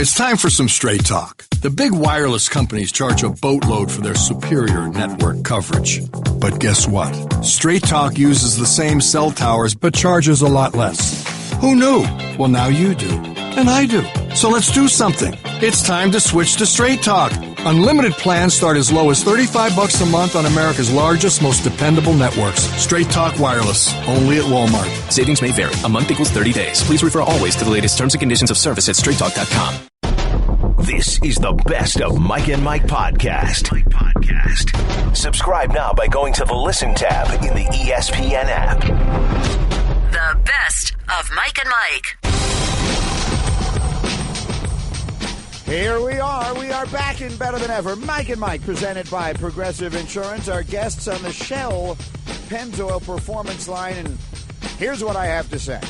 It's time for some straight talk. The big wireless companies charge a boatload for their superior network coverage. But guess what? Straight Talk uses the same cell towers but charges a lot less. Who knew? Well, now you do. And I do. So let's do something. It's time to switch to Straight Talk. Unlimited plans start as low as $35 a month on America's largest, most dependable networks. Straight Talk Wireless. Only at Walmart. Savings may vary. A month equals 30 days. Please refer always to the latest terms and conditions of service at straighttalk.com. This is the Best of Mike and Mike podcast. Subscribe now by going to the Listen tab in the ESPN app. The Best of Mike and Mike. Here we are. We are back in better than ever. Mike and Mike, presented by Progressive Insurance. Our guests on the Shell Pennzoil Performance Line. And here's what I have to say.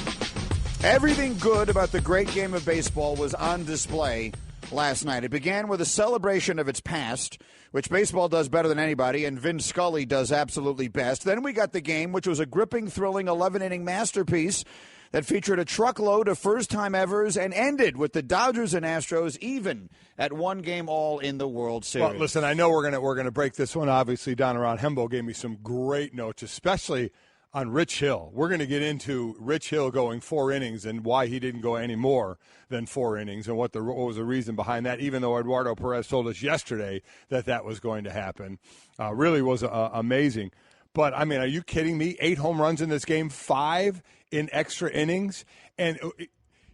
Everything good about the great game of baseball was on display last night. It began with a celebration of its past, which baseball does better than anybody, and Vin Scully does absolutely best. Then we got the game, which was a gripping, thrilling 11-inning masterpiece that featured a truckload of first-time evers and ended with the Dodgers and Astros even at one game all in the World Series. Well, listen, I know we're gonna break this one. Obviously, Don around Hembo gave me some great notes, especially on Rich Hill. We're going to get into Rich Hill going 4 innings and why he didn't go any more than 4 innings and what was the reason behind that, even though Eduardo Perez told us yesterday that was going to happen. Really was amazing. But, I mean, are you kidding me? 8 home runs in this game, 5 in extra innings. And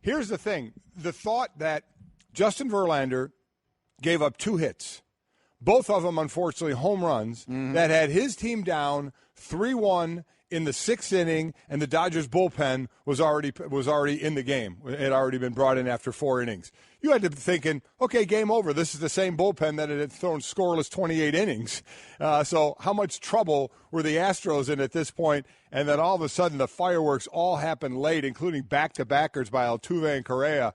here's the thing. The thought that Justin Verlander gave up 2 hits, both of them, unfortunately, home runs, that had his team down 3-1 in the 6th inning, and the Dodgers bullpen was already in the game. It had already been brought in after 4 innings. You had to be thinking, okay, game over. This is the same bullpen that had thrown scoreless 28 innings. So how much trouble were the Astros in at this point? And then all of a sudden the fireworks all happened late, including back-to-backers by Altuve and Correa.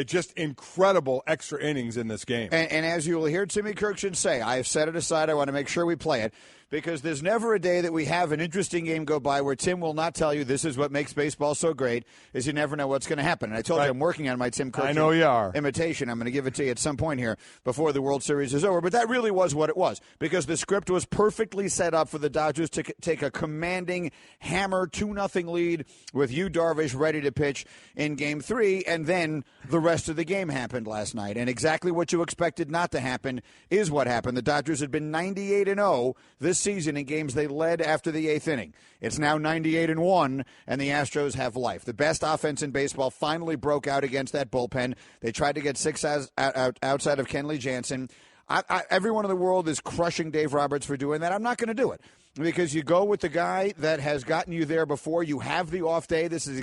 Just incredible extra innings in this game. And as you will hear Timmy Kirkjian say, I have set it aside. I want to make sure we play it, because there's never a day that we have an interesting game go by where Tim will not tell you this is what makes baseball so great, is you never know what's going to happen. And I told you I'm working on my Tim Kirkjian I know you are. imitation. I'm going to give it to you at some point here before the World Series is over. But that really was what it was, because the script was perfectly set up for the Dodgers to take a commanding hammer 2-0 lead with Yu Darvish ready to pitch in Game 3, and then the rest of the game happened last night. And exactly what you expected not to happen is what happened. The Dodgers had been 98-0 this season in games they led after the 8th inning. It's now 98-1, and the Astros have life. The best offense in baseball finally broke out against that bullpen. They tried to get 6 outside of Kenley Jansen. Everyone in the world is crushing Dave Roberts for doing that. I'm not going to do it, because you go with the guy that has gotten you there before. You have the off day. This is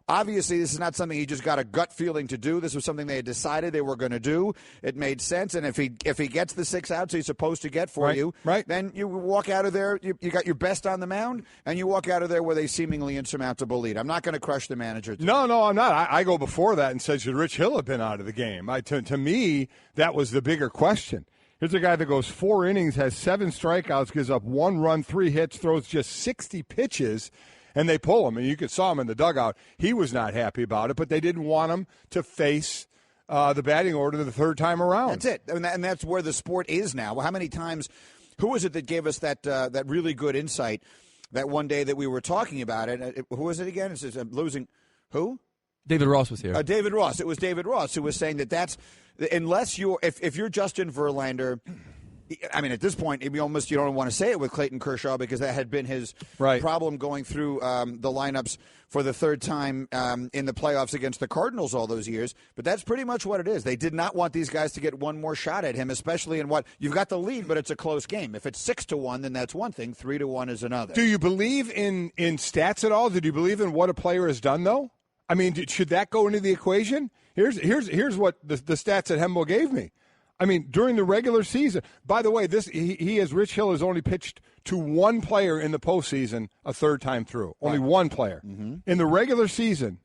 obviously, this is not something he just got a gut feeling to do. This was something they had decided they were going to do. It made sense. And if he gets the 6 outs he's supposed to get for you, then you walk out of there. You got your best on the mound, and you walk out of there with a seemingly insurmountable lead. I'm not going to crush the manager. No, I'm not. I go before that and said, should Rich Hill have been out of the game? To me, that was the bigger question. Here's a guy that goes 4 innings, has 7 strikeouts, gives up 1 run, 3 hits, throws just 60 pitches, and they pull him. And you saw him in the dugout. He was not happy about it, but they didn't want him to face the batting order the 3rd time around. That's it. And that's where the sport is now. How many times, who was it that gave us that really good insight that one day that we were talking about it? Who was it again? It says, I'm losing. Who? David Ross was here. David Ross. It was David Ross who was saying that's unless you're if you're Justin Verlander. I mean, at this point, you don't want to say it with Clayton Kershaw, because that had been his problem going through the lineups for the 3rd time in the playoffs against the Cardinals all those years. But that's pretty much what it is. They did not want these guys to get one more shot at him, especially in what you've got the lead, but it's a close game. If it's 6-1, then that's one thing. 3-1 is another. Do you believe in stats at all? Did you believe in what a player has done, though? I mean, should that go into the equation? Here's what the stats that Hembo gave me. I mean, during the regular season. By the way, Rich Hill has only pitched to one player in the postseason a 3rd time through. Only one player. Mm-hmm. In the regular season,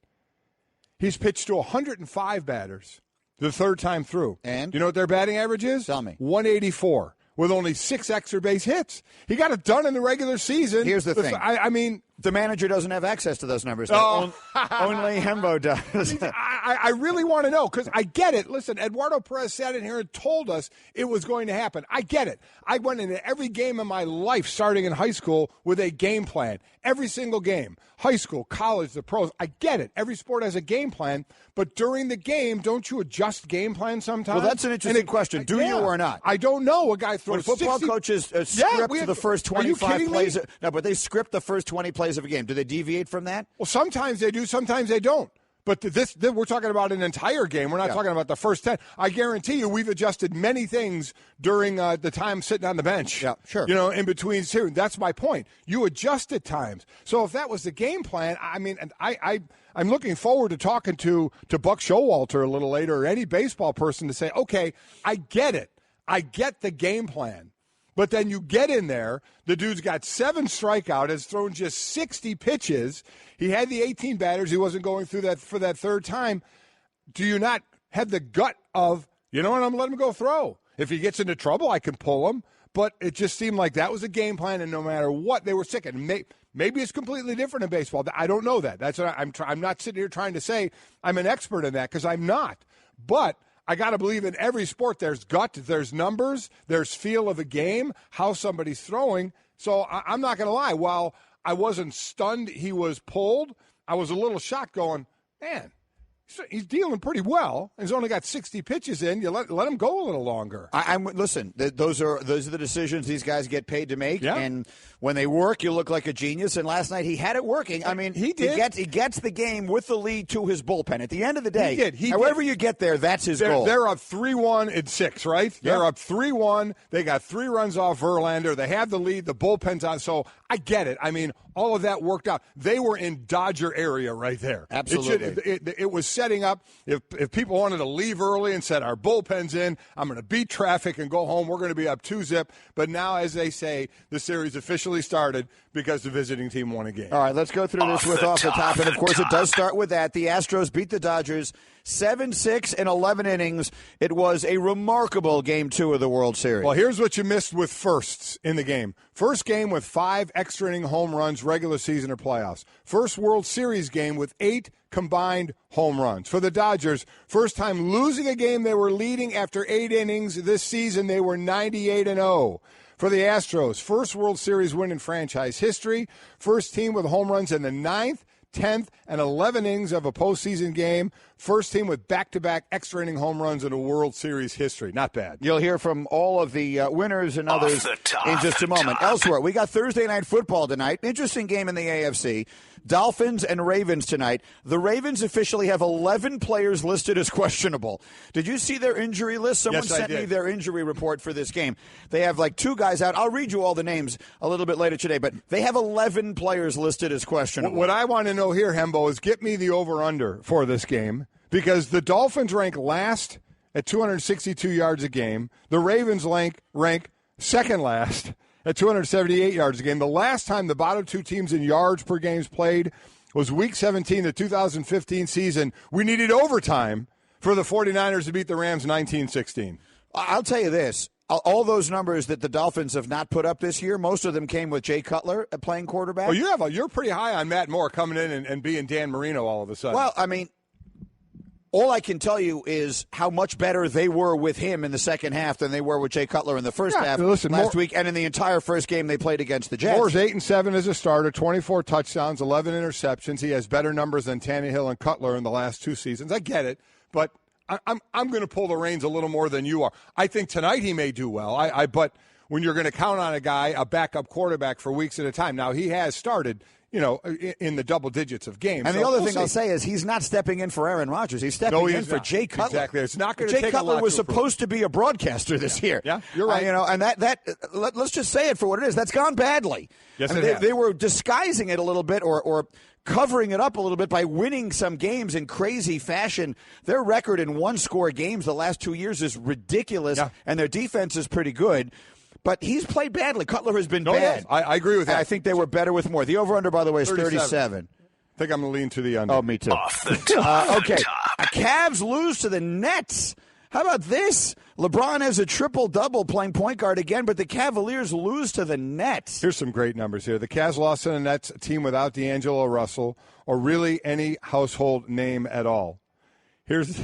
he's pitched to 105 batters the 3rd time through. And? Do you know what their batting average is? Tell me. 184. With only 6 extra base hits. He got it done in the regular season. Here's the thing. I mean, The manager doesn't have access to those numbers. Oh. Only Hembo does. I really want to know because I get it. Listen, Eduardo Perez sat in here and told us it was going to happen. I get it. I went into every game of my life starting in high school with a game plan. Every single game. High school, college, the pros. I get it. Every sport has a game plan. But during the game, don't you adjust game plan sometimes? Well, that's an interesting question. Do you or not? I don't know. A guy throws when football 60... coaches script the first 25 plays. No, but they script the first 20 plays of a game. Do they deviate from that? Well, sometimes they do, sometimes they don't. But this we're talking about an entire game. We're not talking about the first 10. I guarantee you we've adjusted many things during the time sitting on the bench. Yeah, sure. In between two. That's my point. You adjust at times. So if that was the game plan, I mean, and I'm looking forward to talking to Buck Showalter a little later or any baseball person to say, okay, I get it. I get the game plan. But then you get in there, the dude's got 7 strikeouts, has thrown just 60 pitches. He had the 18 batters. He wasn't going through that for that third time. Do you not have the gut of, you know what, I'm going to let him go throw. If he gets into trouble, I can pull him. But it just seemed like that was a game plan, and no matter what, they were sick. And maybe it's completely different in baseball. I don't know that. That's what I'm not sitting here trying to say I'm an expert in that because I'm not. But I got to believe in every sport there's gut, there's numbers, there's feel of a game, how somebody's throwing. So I'm not going to lie. While I wasn't stunned he was pulled, I was a little shocked going, man, he's dealing pretty well. He's only got 60 pitches in. You let him go a little longer. Listen, those are the decisions these guys get paid to make. Yeah. And when they work, you look like a genius. And last night he had it working. I mean, he did. He gets the game with the lead to his bullpen. At the end of the day, he did. However you get there, that's his goal. They're up 3-1 in 6, right? Yeah. They're up 3-1. They got 3 runs off Verlander. They have the lead. The bullpen's on. So I get it. I mean, all of that worked out. They were in Dodger area right there. Absolutely. It was setting up. If people wanted to leave early and said, our bullpen's in, I'm going to beat traffic and go home, we're going to be up 2-0. But now, as they say, the series officially started because the visiting team won a game. All right, let's go through this with Off the Top. And, of course, it does start with that. The Astros beat the Dodgers 7-6 in 11 innings. It was a remarkable Game 2 of the World Series. Well, here's what you missed with firsts in the game. First game with 5 extra inning home runs, regular season or playoffs. First World Series game with 8 combined home runs. For the Dodgers, first time losing a game they were leading after 8 innings. This season they were 98-0. For the Astros, first World Series win in franchise history. First team with home runs in the 9th, 10th, and 11 innings of a postseason game. First team with back-to-back extra inning home runs in a World Series history. Not bad. You'll hear from all of the winners and others in just a moment. Elsewhere, we got Thursday Night Football tonight. Interesting game in the AFC. Dolphins and Ravens tonight. The Ravens officially have 11 players listed as questionable. Did you see their injury list? Someone sent me their injury report for this game. They have like 2 guys out. I'll read you all the names a little bit later today, but they have 11 players listed as questionable. What I want to know here, Hembo, is get me the over-under for this game because the Dolphins rank last at 262 yards a game. The Ravens rank second last at 278 yards a game. The last time the bottom 2 teams in yards per games played was Week 17 of the 2015 season. We needed overtime for the 49ers to beat the Rams 19-16. I'll tell you this. All those numbers that the Dolphins have not put up this year, most of them came with Jay Cutler playing quarterback. Well, you're pretty high on Matt Moore coming in and being Dan Marino all of a sudden. Well, I mean, all I can tell you is how much better they were with him in the second half than they were with Jay Cutler in the first half last week and in the entire first game they played against the Jets. Moore's 8-7 as a starter, 24 touchdowns, 11 interceptions. He has better numbers than Tannehill and Cutler in the last 2 seasons. I get it, but I'm going to pull the reins a little more than you are. I think tonight he may do well. But when you're going to count on a backup quarterback for weeks at a time, now he has started, in the double digits of games. And the other thing I'll say is he's not stepping in for Aaron Rodgers. He's stepping in for Jay Cutler. Exactly. It's not going to take Jay Cutler a lot was supposed to be a broadcaster this year. Yeah, you're right. And let's just say it for what it is. That's gone badly. Yes, they were disguising it a little bit or covering it up a little bit by winning some games in crazy fashion. Their record in 1-score games the last 2 years is ridiculous, and their defense is pretty good. But he's played badly. Cutler has been bad. Yes. I agree with that. I think they were better with more. The over-under, by the way, is 37. I think I'm going to lean to the under. Oh, me too. Off the top. Okay. Cavs lose to the Nets. How about this? LeBron has a triple-double playing point guard again, but the Cavaliers lose to the Nets. Here's some great numbers here. The Cavs lost to the Nets, a team without D'Angelo Russell, or really any household name at all. Here's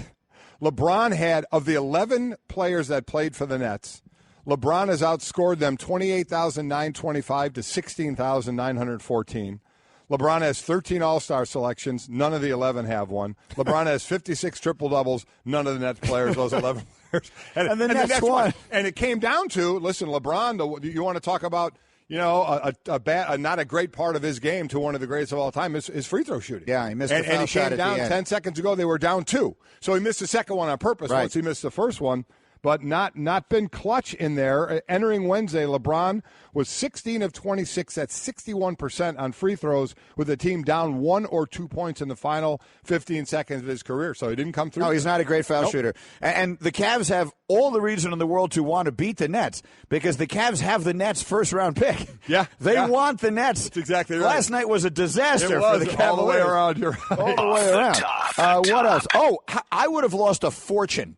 LeBron had, of the 11 players that played for the Nets, LeBron has outscored them 28,925 to 16,914. LeBron has 13 All-Star selections. None of the 11 have one. LeBron has 56 triple-doubles. None of the Nets players, those 11 players. And the Nets won. And it came down to, listen, LeBron, you want to talk about, not a great part of his game to one of the greatest of all time is free throw shooting. Yeah, he missed the foul and he shot came at down the end. 10 seconds ago. They were down 2. So he missed the second one on purpose once he missed the first one. But not been clutch in there. Entering Wednesday, LeBron was 16 of 26. That's 61% on free throws with the team down 1 or 2 points in the final 15 seconds of his career. So he didn't come through. No, he's not a great foul shooter. And the Cavs have all the reason in the world to want to beat the Nets because the Cavs have the Nets' first-round pick. Yeah. They want the Nets. That's exactly right. Last night was a disaster for the Cavaliers. All the way around. You're right. All the way around. What else? Oh, I would have lost a fortune.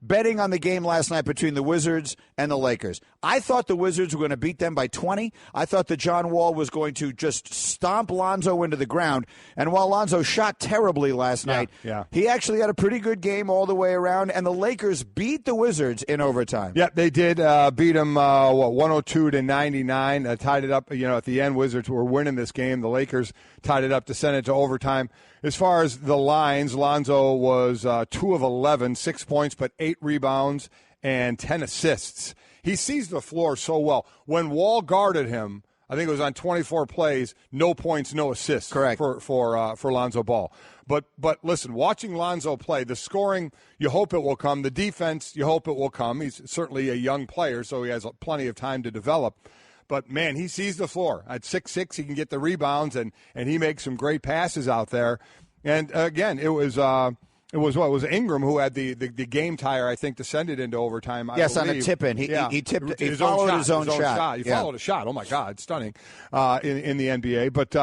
Betting on the game last night between the Wizards and the Lakers. I thought the Wizards were going to beat them by 20. I thought that John Wall was going to just stomp Lonzo into the ground. And while Lonzo shot terribly last night, he actually had a pretty good game all the way around. And the Lakers beat the Wizards in overtime. Yeah, they did beat them, 102 to 99. Tied it up, at the end. Wizards were winning this game. The Lakers tied it up to send it to overtime. As far as the lines, Lonzo was 2 of 11, 6 points, but 8 rebounds and 10 assists. He sees the floor so well. When Wall guarded him, I think it was on 24 plays, no points, no assists. Correct. For Lonzo Ball. But listen, watching Lonzo play, the scoring, you hope it will come. The defense, you hope it will come. He's certainly a young player, so he has plenty of time to develop. But, man, he sees the floor. At 6'6", he can get the rebounds, and he makes some great passes out there. And, again, it was Ingram who had the game tire, I think, to send it into overtime. Yes, on a tip-in. He tipped. He followed his own shot. He followed a shot. Oh, my God, stunning in the NBA. But,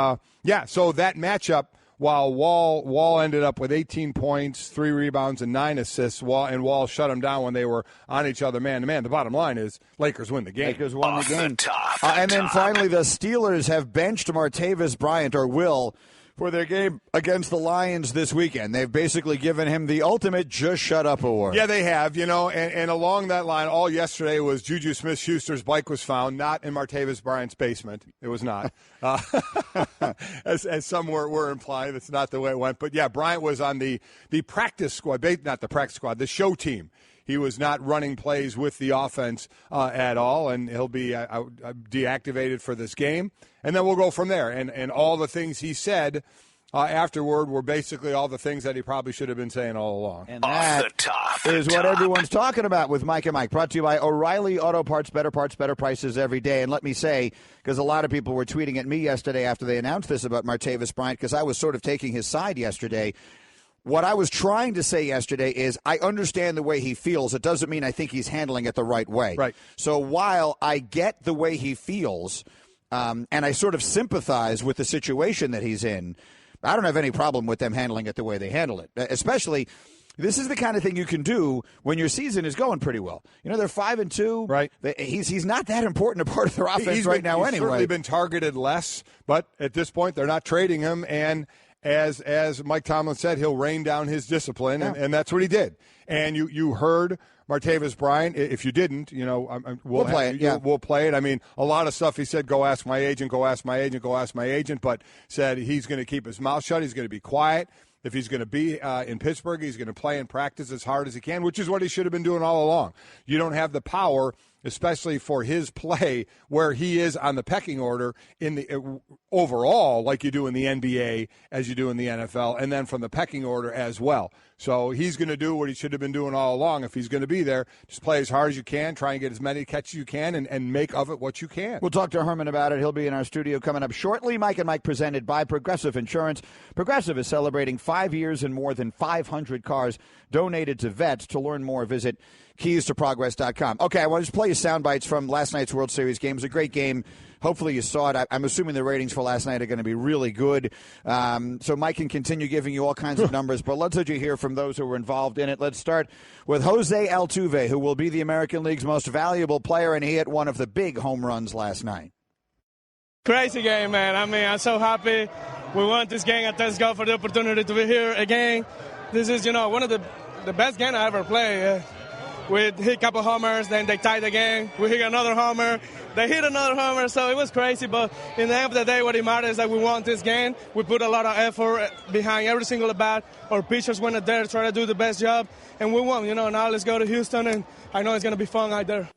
so that matchup, while Wall ended up with 18 points, 3 rebounds, and 9 assists, Wall shut him down when they were on each other man-to-man. The bottom line is Lakers win the game. Lakers won the game. And then finally, the Steelers have benched Martavis Bryant, or will, for their game against the Lions this weekend. They've basically given him the ultimate just shut up award. Yeah, they have, and along that line, all yesterday was Juju Smith-Schuster's bike was found, not in Martavis Bryant's basement. It was not. As some were implying, that's not the way it went. But, yeah, Bryant was on the practice squad, not the practice squad, the show team. He was not running plays with the offense at all, and he'll be deactivated for this game. And then we'll go from there. And all the things he said afterward were basically all the things that he probably should have been saying all along. And that is what everyone's talking about with Mike and Mike, brought to you by O'Reilly Auto Parts, better prices every day. And let me say, because a lot of people were tweeting at me yesterday after they announced this about Martavis Bryant, because I was sort of taking his side yesterday. What I was trying to say yesterday is I understand the way he feels. It doesn't mean I think he's handling it the right way. Right. So while I get the way he feels, and I sort of sympathize with the situation that he's in, I don't have any problem with them handling it the way they handle it. Especially, this is the kind of thing you can do when your season is going pretty well. They're 5-2. Right. He's not that important a part of their offense now anyway. He's certainly been targeted less, but at this point they're not trading him, and as Mike Tomlin said, he'll rain down his discipline, and that's what he did. And you heard Martavis Bryant. If you didn't, we'll play it. Yeah. We'll play it. I mean, a lot of stuff he said, go ask my agent, go ask my agent, go ask my agent, but said he's going to keep his mouth shut. He's going to be quiet. If he's going to be in Pittsburgh, he's going to play and practice as hard as he can, which is what he should have been doing all along. You don't have the power, especially for his play, where he is on the pecking order in the overall, like you do in the NBA, as you do in the NFL, and then from the pecking order as well. So he's going to do what he should have been doing all along. If he's going to be there, just play as hard as you can, try and get as many catches as you can, and make of it what you can. We'll talk to Herman about it. He'll be in our studio coming up shortly. Mike and Mike presented by Progressive Insurance. Progressive is celebrating 5 years and more than 500 cars donated to vets. To learn more, visit keystoprogress.com. Okay, I want to just play you sound bites from last night's World Series game. It was a great game. Hopefully you saw it. I'm assuming the ratings for last night are going to be really good. So Mike can continue giving you all kinds of numbers, but let's let you hear from those who were involved in it. Let's start with Jose Altuve, who will be the American League's most valuable player, and he hit one of the big home runs last night. Crazy game, man. I mean, I'm so happy we won this game, and thanks God for the opportunity to be here again. This is, one of the best games I ever played. We hit a couple homers, then they tied the game. We hit another homer. They hit another homer, so it was crazy. But in the end of the day, what it matters is that we won this game. We put a lot of effort behind every single at-bat. Our pitchers went out there to try to do the best job, and we won. Now let's go to Houston, and I know it's going to be fun out there.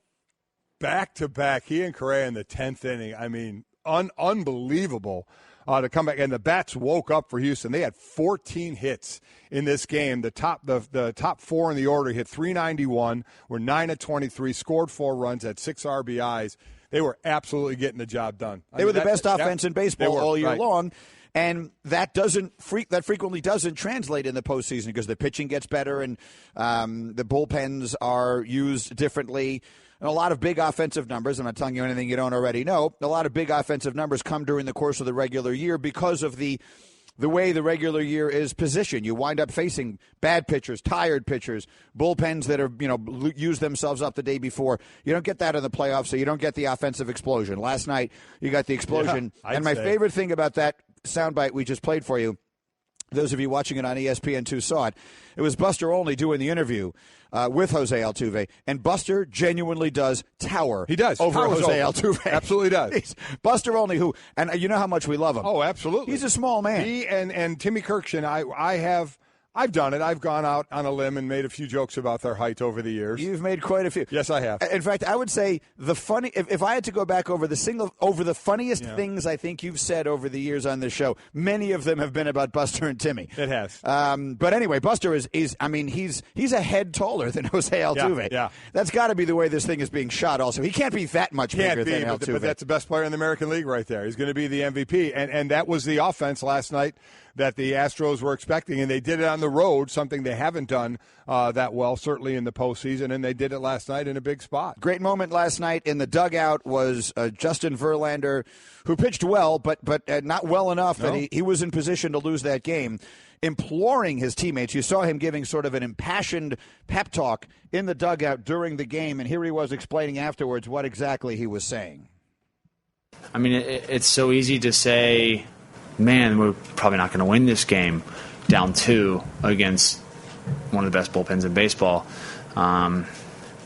Back-to-back, he and Correa in the 10th inning. I mean, unbelievable. To come back, and the bats woke up for Houston. They had 14 hits in this game. The top four in the order hit .391, were 9 of 23, scored 4 runs, had 6 RBIs. They were absolutely getting the job done. They were the best offense in baseball all year long, and that frequently doesn't translate in the postseason because the pitching gets better and the bullpens are used differently. And a lot of big offensive numbers, I'm not telling you anything you don't already know, a lot of big offensive numbers come during the course of the regular year because of the way the regular year is positioned. You wind up facing bad pitchers, tired pitchers, bullpens that are, use themselves up the day before. You don't get that in the playoffs, so you don't get the offensive explosion. Last night, you got the explosion. Yeah, and my favorite thing about that soundbite we just played for you, those of you watching it on ESPN2 saw it. It was Buster Olney doing the interview with Jose Altuve, and Buster genuinely does tower. He does over Jose Altuve. Absolutely does. Buster Olney, who, and you know how much we love him. Oh, absolutely. He's a small man. He and Timmy Kirkshin, I've done it. I've gone out on a limb and made a few jokes about their height over the years. You've made quite a few. Yes, I have. In fact, I would say if I had to go back over the funniest things I think you've said over the years on this show, many of them have been about Buster and Timmy. It has. But anyway, Buster is he's a head taller than Jose Altuve. Yeah. That's got to be the way this thing is being shot also. He can't be that much bigger than Altuve. But that's the best player in the American League right there. He's going to be the MVP. And that was the offense last night that the Astros were expecting, and they did it on the road, something they haven't done that well, certainly in the postseason, and they did it last night in a big spot. Great moment last night in the dugout was Justin Verlander, who pitched well, but not well enough that he was in position to lose that game, imploring his teammates. You saw him giving sort of an impassioned pep talk in the dugout during the game, and here he was explaining afterwards what exactly he was saying. I mean, it's so easy to say, man, we're probably not going to win this game down 2 against one of the best bullpens in baseball. I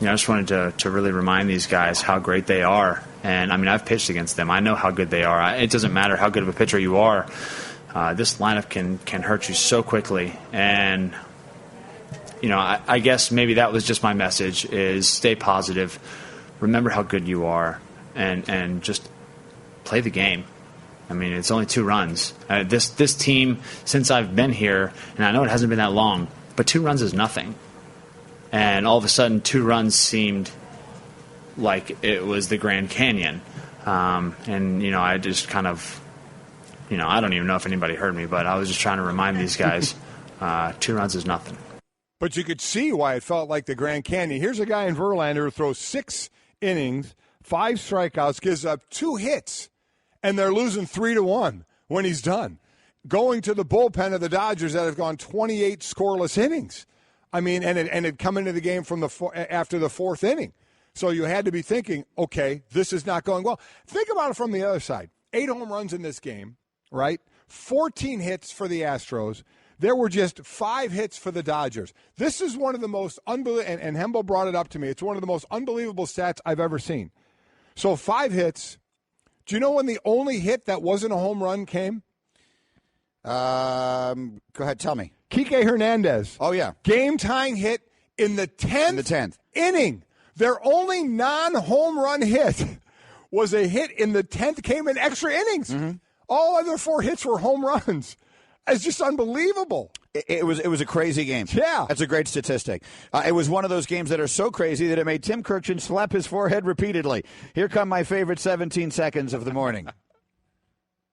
just wanted to really remind these guys how great they are. And, I mean, I've pitched against them. I know how good they are. It doesn't matter how good of a pitcher you are. This lineup can hurt you so quickly. And, I guess maybe that was just my message is stay positive, remember how good you are, and just play the game. I mean, it's only 2 runs. This team, since I've been here, and I know it hasn't been that long, but 2 runs is nothing. And all of a sudden, 2 runs seemed like it was the Grand Canyon. I just kind of, I don't even know if anybody heard me, but I was just trying to remind these guys, 2 runs is nothing. But you could see why it felt like the Grand Canyon. Here's a guy in Verlander who throws 6 innings, 5 strikeouts, gives up 2 hits. And they're losing 3-1 when he's done. Going to the bullpen of the Dodgers that have gone 28 scoreless innings. I mean, and it come into the game from after the 4th inning. So you had to be thinking, okay, this is not going well. Think about it from the other side. 8 home runs in this game, right? 14 hits for the Astros. There were just 5 hits for the Dodgers. This is one of the most unbelievable, and Hembo brought it up to me. It's one of the most unbelievable stats I've ever seen. So 5 hits. Do you know when the only hit that wasn't a home run came? Go ahead, tell me. Kike Hernandez. Oh, yeah. Game-tying hit in the 10th inning. Their only non-home run hit was a hit in the 10th, came in extra innings. Mm-hmm. All other 4 hits were home runs. It's just unbelievable. It was a crazy game. Yeah. That's a great statistic. It was one of those games that are so crazy that it made Tim Kirkshin slap his forehead repeatedly. Here come my favorite 17 seconds of the morning.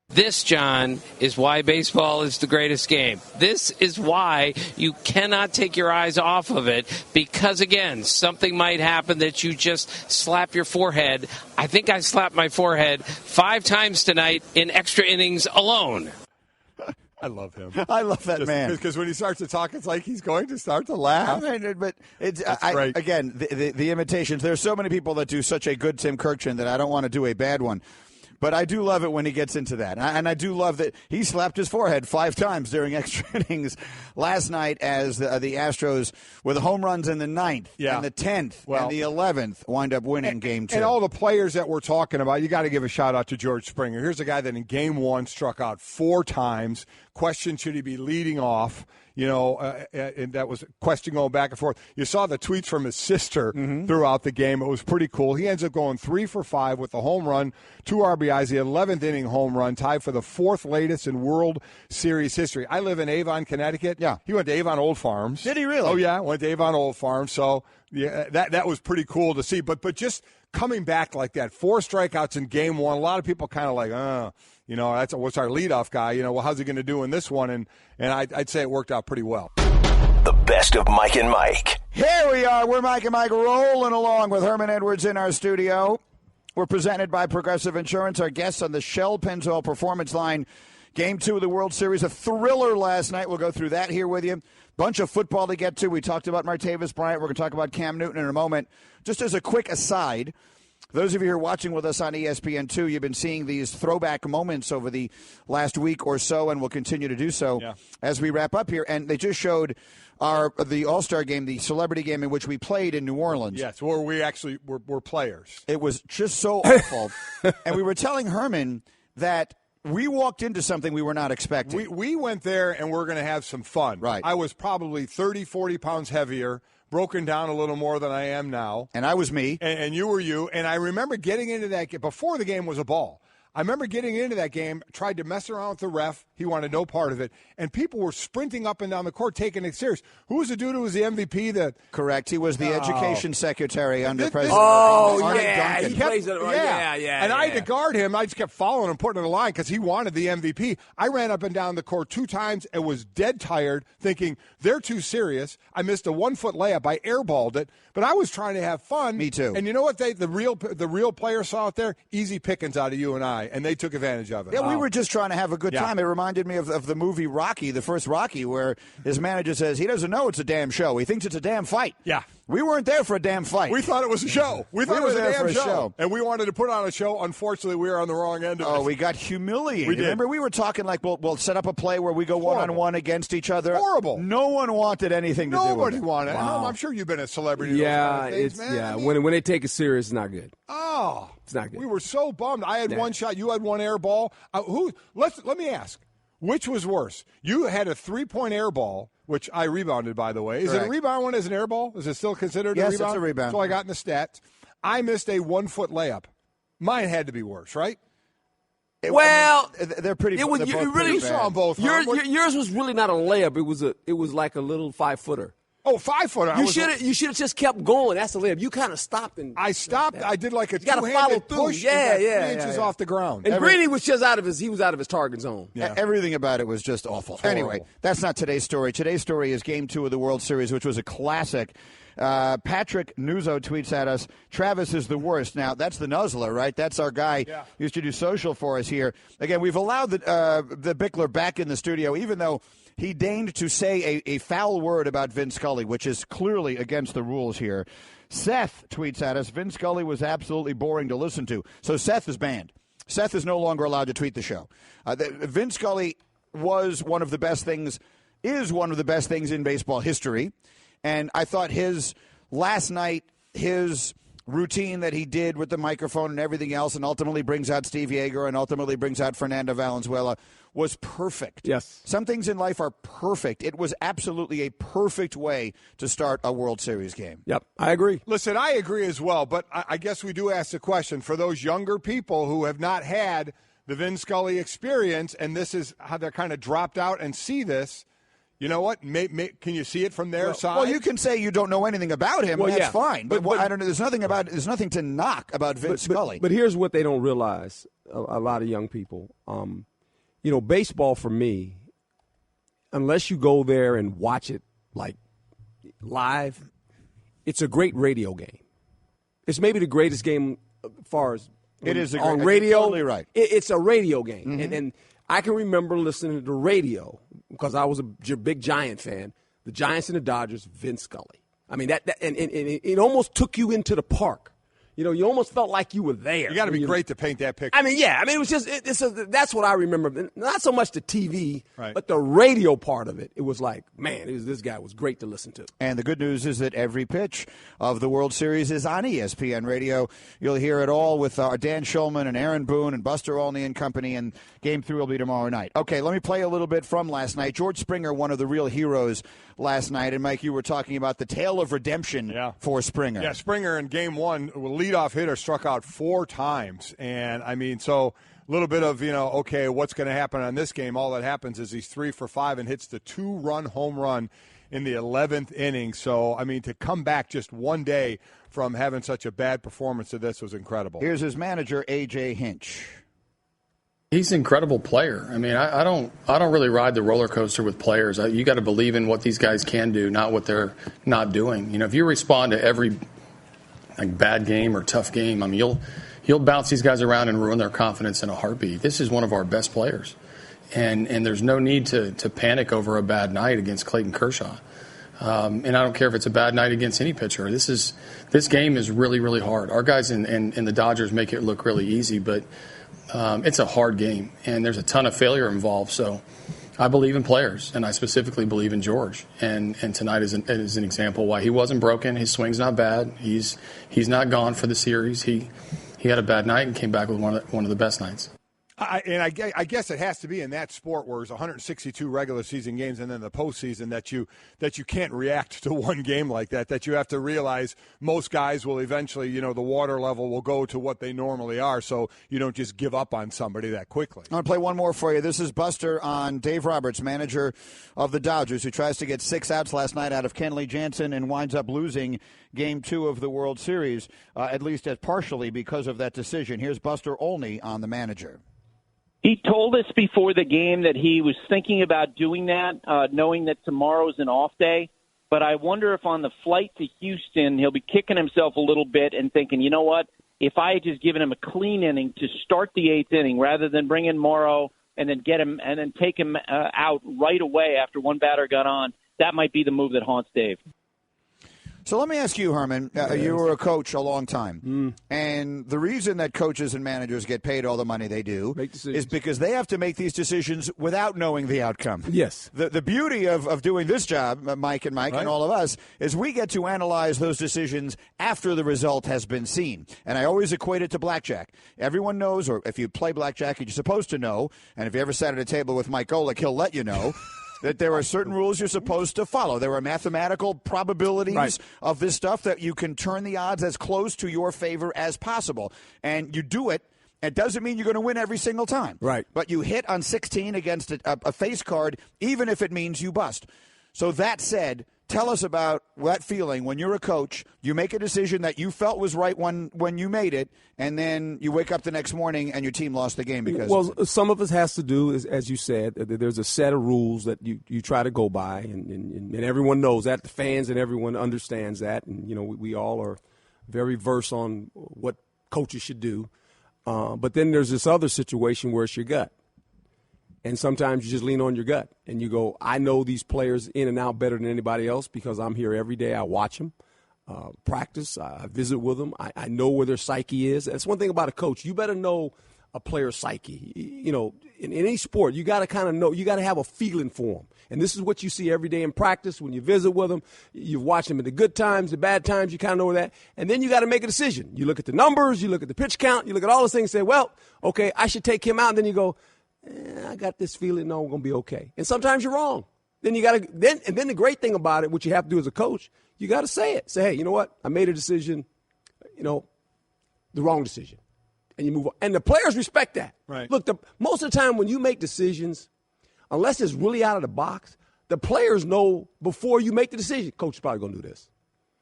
This, John, is why baseball is the greatest game. This is why you cannot take your eyes off of it because, again, something might happen that you just slap your forehead. I think I slapped my forehead 5 times tonight in extra innings alone. I love him. I love that man. Because when he starts to talk, it's like he's going to start to laugh. I mean, but it's great. Again, the imitations. There's so many people that do such a good Tim Kirkchin that I don't want to do a bad one. But I do love it when he gets into that. And I do love that he slapped his forehead 5 times during extra innings last night as the Astros, with home runs in the 9th and the 10th and the 11th, wind up winning Game 2. And all the players that we're talking about, you got to give a shout-out to George Springer. Here's a guy that in Game 1 struck out 4 times. Question, should he be leading off? And that was a question going back and forth. You saw the tweets from his sister throughout the game. It was pretty cool. He ends up going 3 for 5 with the home run, 2 RBIs, the 11th inning home run, tied for the 4th latest in World Series history. I live in Avon, Connecticut. Yeah. He went to Avon Old Farms. Did he really? Oh, yeah, went to Avon Old Farms. So, yeah, that was pretty cool to see. But just coming back like that, 4 strikeouts in Game 1, a lot of people kind of like, what's our leadoff guy? Well, how's he going to do in this one? And I'd say it worked out pretty well. The best of Mike and Mike. Here we are. We're Mike and Mike rolling along with Herman Edwards in our studio. We're presented by Progressive Insurance. Our guests on the Shell Pennzoil Performance Line. Game 2 of the World Series. A thriller last night. We'll go through that here with you. Bunch of football to get to. We talked about Martavis Bryant. We're going to talk about Cam Newton in a moment. Just as a quick aside, those of you who are watching with us on ESPN2, you've been seeing these throwback moments over the last week or so, and will continue to do so as we wrap up here. And they just showed the All-Star game, the celebrity game in which we played in New Orleans. Yes, where we actually were players. It was just so awful. And we were telling Herman that we walked into something we were not expecting. We went there and we're going to have some fun. Right. I was probably 30, 40 pounds heavier, broken down a little more than I am now. And I was me. And you were you. And I remember getting into that game. Before the game was a ball. I remember getting into that game, tried to mess around with the ref. He wanted no part of it. And people were sprinting up and down the court, taking it serious. Who was the dude who was the MVP? Correct. He was the education secretary under President Duncan. He plays it right. And I had to guard him. I just kept following him, putting him in the line because he wanted the MVP. I ran up and down the court 2 times and was dead tired, thinking they're too serious. I missed a 1-foot layup. I airballed it, but I was trying to have fun. Me too. And you know what? The real players saw out there? Easy pickings out of you and I. And they took advantage of it. Yeah, we were just trying to have a good time. It reminded me of the movie Rocky, the first Rocky, where his manager says he doesn't know it's a damn show. He thinks it's a damn fight. Yeah. We weren't there for a damn fight. We thought it was a show. We thought it was a damn show. And we wanted to put on a show. Unfortunately, we were on the wrong end of it. Oh, we got humiliated. We did. Remember, we were talking like we'll set up a play where we go one-on-one against each other. Horrible. No one wanted anything to do with it. Nobody wanted it. Wow. I'm sure you've been a celebrity. Yeah, things, man. I mean, when they take it serious, it's not good. Oh, it's not good. We were so bummed. I had one shot. You had one air ball. Let me ask. Which was worse? You had a 3-point air ball, which I rebounded, by the way. Is it a rebound one as an air ball? Is it still considered a rebound? Yes, it's a rebound. So I got in the stats. I missed a 1-foot layup. Mine had to be worse, right? They're pretty. It was, they're you both really pretty saw them both. Yours was really not a layup. It was like a little 5-footer. Oh, 5-footer. You should have just kept going. That's the layup. You kind of stopped and I stopped. I did like a follow two-handed through. push. Yeah, 3 inches off the ground. And Greeny was just out of his target zone. Yeah. Everything about it was just awful. Anyway, that's not today's story. Today's story is Game 2 of the World Series, which was a classic. Patrick Nuzzo tweets at us, Travis is the worst. Now, that's the Nuzzler, right? That's our guy who used to do social for us here. Again, we've allowed the Bickler back in the studio, even though he deigned to say a foul word about Vin Scully, which is clearly against the rules here. Seth tweets at us, Vin Scully was absolutely boring to listen to. So Seth is banned. Seth is no longer allowed to tweet the show. Vin Scully is one of the best things in baseball history. And I thought his last night, his routine that he did with the microphone and everything else, and ultimately brings out Steve Yeager and ultimately brings out Fernando Valenzuela, was perfect. Yes. Some things in life are perfect. It was absolutely a perfect way to start a World Series game. Yep, I agree. Listen, I agree as well, but I guess we do ask the question for those younger people who have not had the Vin Scully experience, and this is how they're kind of dropped out and see this. You know what? Can you see it from their side? Well, you can say you don't know anything about him. That's fine. But I don't know. There's nothing to knock about Vin Scully. But here's what they don't realize. A lot of young people. baseball for me, unless you go there and watch it like live, it's a great radio game. It's maybe the greatest game as far as it is on radio. Totally right. It's a radio game, Mm-hmm. and I can remember listening to the radio because I was a big Giant fan. The Giants and the Dodgers, Vin Scully. I mean, and it almost took you into the park. You almost felt like you were there. You got to be great to paint that picture. I mean, yeah. I mean, it was just that's what I remember. Not so much the TV, right, but the radio part of it. It was like, man, this guy was great to listen to. And the good news is that every pitch of the World Series is on ESPN Radio. You'll hear it all with Dan Shulman and Aaron Boone and Buster Olney and company, and Game 3 will be tomorrow night. Okay, let me play a little bit from last night. George Springer, one of the real heroes last night. And, Mike, you were talking about the tale of redemption for Springer. Yeah, Springer in Game 1, leadoff hitter, struck out 4 times. And, I mean, so a little bit of, okay, what's going to happen on this game? All that happens is he's 3 for 5 and hits the 2-run home run in the 11th inning. So, I mean, to come back just one day from having such a bad performance to this was incredible. Here's his manager, A.J. Hinch. He's an incredible player. I mean, I don't really ride the roller coaster with players. You got to believe in what these guys can do, not what they're not doing. If you respond to every bad game or tough game, I mean, you'll bounce these guys around and ruin their confidence in a heartbeat. This is one of our best players, and there's no need to panic over a bad night against Clayton Kershaw. And I don't care if it's a bad night against any pitcher. This game is really, really hard. Our guys in the Dodgers make it look really easy, but it's a hard game, and there's a ton of failure involved. So I believe in players, and I specifically believe in George. And tonight is an example why he wasn't broken. His swing's not bad. He's not gone for the series. He had a bad night and came back with one of the best nights. I guess it has to be in that sport where it's 162 regular season games and then the postseason that you can't react to one game like that. That you have to realize most guys will eventually, the water level will go to what they normally are. So you don't just give up on somebody that quickly. I'm going to play one more for you. This is Buster on Dave Roberts, manager of the Dodgers, who tries to get 6 outs last night out of Kenley Jansen and winds up losing Game 2 of the World Series, at least as partially because of that decision. Here's Buster Olney on the manager. He told us before the game that he was thinking about doing that, knowing that tomorrow's an off day. But I wonder if on the flight to Houston, he'll be kicking himself a little bit and thinking, you know what, if I had just given him a clean inning to start the 8th inning rather than bring in Morrow and then get him and then take him out right away after one batter got on, that might be the move that haunts Dave. So let me ask you, Herman, you were a coach a long time, and the reason that coaches and managers get paid all the money they do is because they have to make these decisions without knowing the outcome. Yes. The beauty of doing this job, Mike and all of us, is we get to analyze those decisions after the result has been seen. And I always equate it to blackjack. Everyone knows, or if you play blackjack, you're supposed to know, and if you ever sat at a table with Mike Golic, he'll let you know, that there are certain rules you're supposed to follow. There are mathematical probabilities of this stuff that you can turn the odds as close to your favor as possible. And you do it. It doesn't mean you're going to win every single time. Right. But you hit on 16 against a face card, even if it means you bust. So that said, tell us about that feeling when you're a coach, you make a decision that you felt was right when you made it, and then you wake up the next morning and your team lost the game because some of it has to do, as you said, there's a set of rules that you try to go by, and everyone knows that, the fans and everyone understands that, and we all are very versed on what coaches should do. But then there's this other situation where it's your gut. And sometimes you just lean on your gut and you go, I know these players in and out better than anybody else because I'm here every day. I watch them, practice, I visit with them. I know where their psyche is. That's one thing about a coach. You better know a player's psyche. In any sport, you got to kind of know, you got to have a feeling for them. And this is what you see every day in practice when you visit with them. You've watched them in the good times, the bad times, you kind of know that. And then you got to make a decision. You look at the numbers, you look at the pitch count, you look at all those things and say, well, okay, I should take him out. And then you go, I got this feeling, no, we're going to be okay. And sometimes you're wrong. Then you got to then the great thing about it, what you have to do as a coach, you got to say it. Say, hey, you know what? I made a decision, the wrong decision. And you move on. And the players respect that. Right. Look, most of the time when you make decisions, unless it's really out of the box, the players know before you make the decision, coach is probably going to do this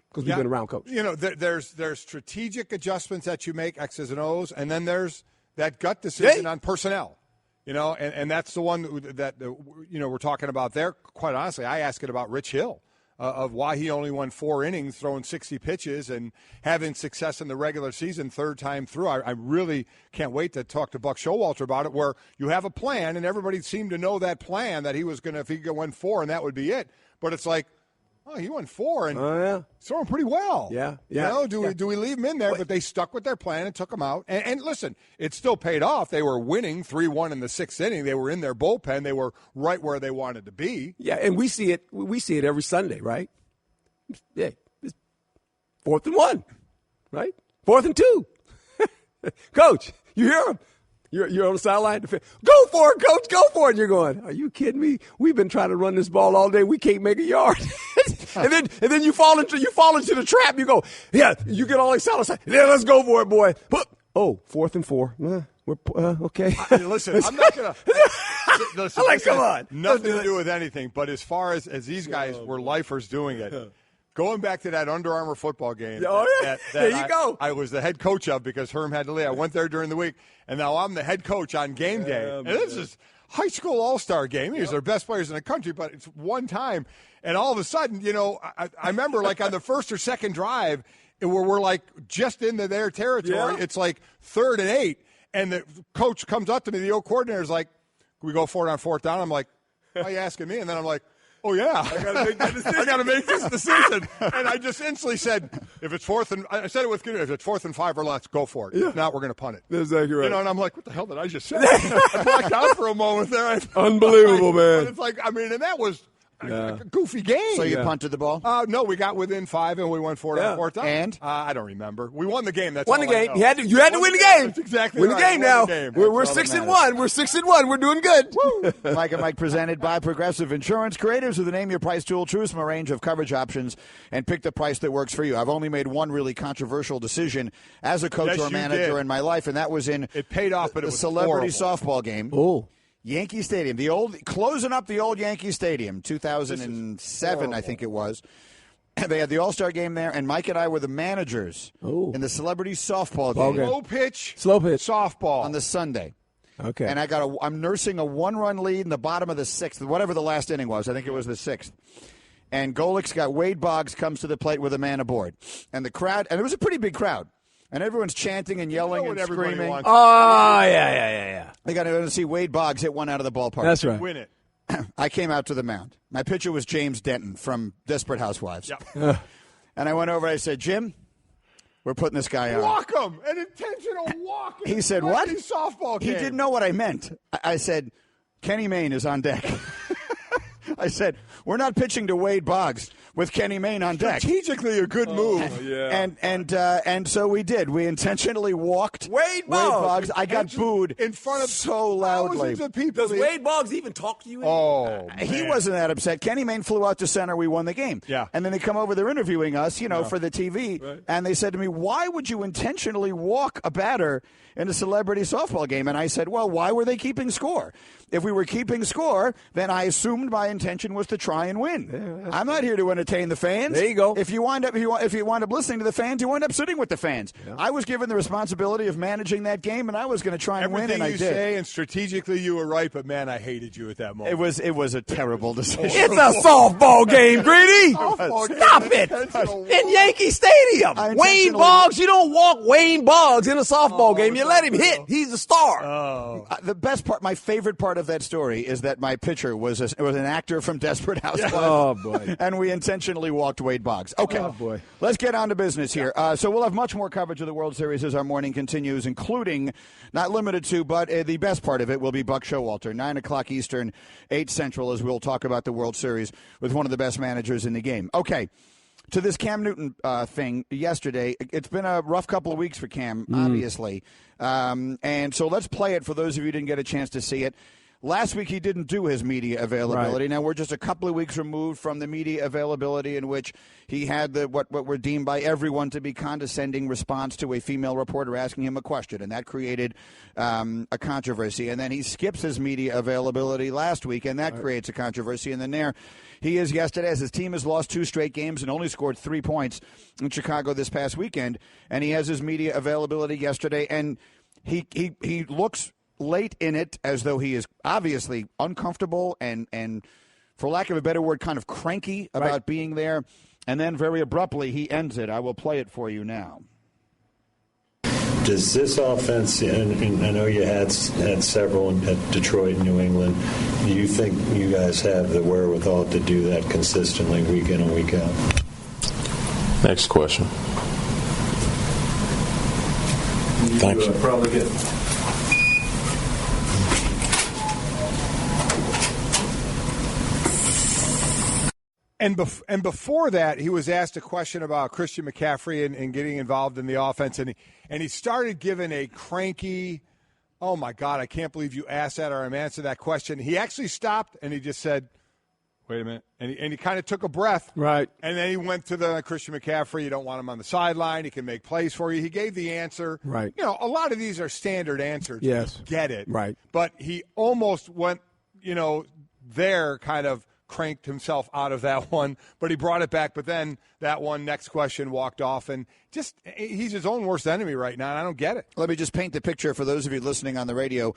because we've been around coach. There's strategic adjustments that you make, X's and O's, and then there's that gut decision on personnel. And that's the one that we're talking about there. Quite honestly, I ask it about Rich Hill. Of why he only won 4 innings, throwing 60 pitches, and having success in the regular season third time through. I really can't wait to talk to Buck Showalter about it, where you have a plan, and everybody seemed to know that plan, that he was going to, if he could win 4, and that would be it. But it's like, he won 4, and he's throwing pretty well. Yeah. Do we leave him in there? But they stuck with their plan and took him out. And listen, it still paid off. They were winning 3-1 in the 6th inning. They were in their bullpen. They were right where they wanted to be. Yeah, and we see it. We see it every Sunday, right? Yeah, it's 4th and 1, right? 4th and 2. Coach, you hear him? You're on the sideline. Go for it, Coach. Go for it. And you're going, are you kidding me? We've been trying to run this ball all day. We can't make a yard. and then you fall into the trap. You go, you get all excited. Yeah, let's go for it, boy. But 4th and 4. We're okay. Listen, I'm not going to. Listen, come on. Nothing to do with anything. But as far as these guys were lifers doing it. Going back to that Under Armour football game, that there you go. I was the head coach of because Herm had to leave. I went there during the week, and now I'm the head coach on game day. And this is high school all-star game. These are the best players in the country, but it's one time. And all of a sudden, I remember like on the first or second drive where we're like just into their territory. It's like 3rd and 8, and the coach comes up to me, the old coordinator's like, can we go for it on 4th down? I'm like, why are you asking me? And then I'm like, oh, yeah. I got to make this decision. And I just instantly said, if it's 4th and – I said it with – if it's 4th and 5 or less, go for it. If not, we're going to punt it. That's exactly right. And I'm like, what the hell did I just say? I blacked out for a moment there. Unbelievable, man. But it's like, and that was a goofy game. So you punted the ball? No, we got within 5 and we went for it on 4th down. And? I don't remember. We won the game. That's won all the game. I know. You had to win the game. That's exactly win right. the game now. We're 6-1. We're 6-1. We're doing good. Woo. Mike and Mike presented by Progressive Insurance. Creatives with the Name Your Price tool. Choose from a range of coverage options and pick the price that works for you. I've only made one really controversial decision as a coach or manager in my life, and that was in it paid off, but it was celebrity horrible. softball game. Oh. Yankee Stadium, closing up the old Yankee Stadium, 2007, I think it was. They had the All-Star game there, and Mike and I were the managers in the celebrity softball game. Slow pitch softball on the Sunday. Okay. And I'm nursing a 1-run lead in the bottom of the 6th, whatever the last inning was. I think it was the 6th. And Golic's got Wade Boggs comes to the plate with a man aboard. And the crowd, and it was a pretty big crowd. And everyone's chanting and yelling and screaming. Oh, yeah. They got to see Wade Boggs hit one out of the ballpark. That's right. Win it. I came out to the mound. My pitcher was James Denton from Desperate Housewives. Yep. And I went over and I said, Jim, we're putting this guy on. Walk him. An intentional walk. He said, what? Softball game. He didn't know what I meant. I said, Kenny Mayne is on deck. I said, we're not pitching to Wade Boggs with Kenny Mayne on deck. Strategically a good move. And so we did. We intentionally walked Wade Boggs. I got booed in front of so loudly. Of people. Does Wade Boggs even talk to you? He wasn't that upset. Kenny Mayne flew out to center. We won the game. Yeah. And then they come over. They're interviewing us, for the TV. Right. And they said to me, why would you intentionally walk a batter in a celebrity softball game? And I said, well, why were they keeping score? If we were keeping score, then I assumed my intention was to try and win. Yeah, I'm not here to entertain the fans. There you go. If you wind up listening to the fans, you wind up sitting with the fans. Yeah. I was given the responsibility of managing that game, and I was going to try and win, and I did. Everything you say, and strategically you were right, but man, I hated you at that moment. It was a terrible decision. It's a softball game, Greeny. Stop it! In Yankee Stadium, Wayne Boggs. You don't walk Wayne Boggs in a softball game. You let him hit. He's a star. The best part, my favorite part of that story is that my pitcher was an actor from Desperate Housewives. Oh, boy. And we intentionally walked Wade Boggs. Okay. Oh, boy. Let's get on to business here. So we'll have much more coverage of the World Series as our morning continues, including, not limited to, but the best part of it will be Buck Showalter, 9 o'clock Eastern, 8 Central, as we'll talk about the World Series with one of the best managers in the game. Okay. To this Cam Newton thing yesterday, it's been a rough couple of weeks for Cam, obviously. And so let's play it for those of you who didn't get a chance to see it. Last week he didn't do his media availability. Right. Now we're just a couple of weeks removed from the media availability in which he had what were deemed by everyone to be condescending response to a female reporter asking him a question, and that created a controversy. And then he skips his media availability last week, and that creates a controversy. And then there he is yesterday as his team has lost 2 straight games and only scored 3 points in Chicago this past weekend. And he has his media availability yesterday, and he looks late in it, as though he is obviously uncomfortable and for lack of a better word, kind of cranky about being there. And then very abruptly, he ends it. I will play it for you now. Does this offense, and I know you had several at Detroit and New England, do you think you guys have the wherewithal to do that consistently week in and week out? Next question. Thanks. Probably get. And before that, he was asked a question about Christian McCaffrey and getting involved in the offense, and he started giving a cranky, oh, my God, I can't believe you asked that or I'm answering that question. He actually stopped, and he just said, wait a minute, and he kind of took a breath. Right. And then he went to the Christian McCaffrey. You don't want him on the sideline. He can make plays for you. He gave the answer. Right. You know, a lot of these are standard answers. Yes. Get it. Right. But he almost went, there kind of cranked himself out of that one, but he brought it back. But then that one next question walked off, and just he's his own worst enemy right now, and I don't get it. Let me just paint the picture for those of you listening on the radio.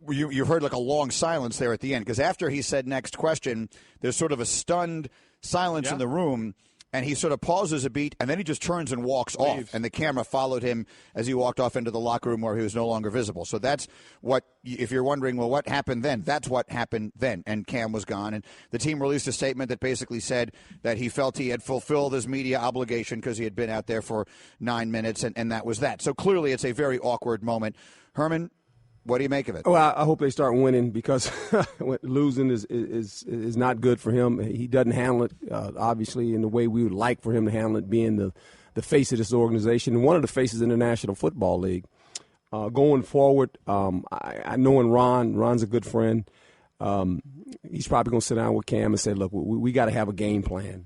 You heard like a long silence there at the end, because after he said next question, there's sort of a stunned silence in the room, and he sort of pauses a beat, and then he just turns and walks off, and the camera followed him as he walked off into the locker room where he was no longer visible. So that's what, if you're wondering, well, what happened then? That's what happened then, and Cam was gone. And the team released a statement that basically said that he felt he had fulfilled his media obligation because he had been out there for 9 minutes, and that was that. So clearly it's a very awkward moment. Herman, what do you make of it? Well, I hope they start winning, because losing is not good for him. He doesn't handle it, obviously, in the way we would like for him to handle it, being the face of this organization and one of the faces in the National Football League. Going forward, I know Ron's a good friend. He's probably going to sit down with Cam and say, look, we got to have a game plan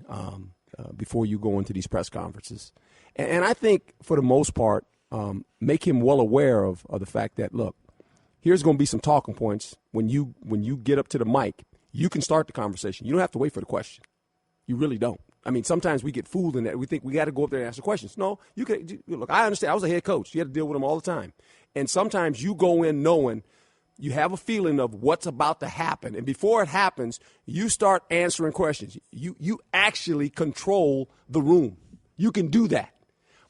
before you go into these press conferences. And I think, for the most part, make him well aware of the fact that, look, here's going to be some talking points. When you get up to the mic, you can start the conversation. You don't have to wait for the question. You really don't. I mean, sometimes we get fooled in that. We think we got to go up there and answer questions. No, you can. Look, I understand. I was a head coach. You had to deal with them all the time. And sometimes you go in knowing you have a feeling of what's about to happen. And before it happens, you start answering questions. You actually control the room. You can do that.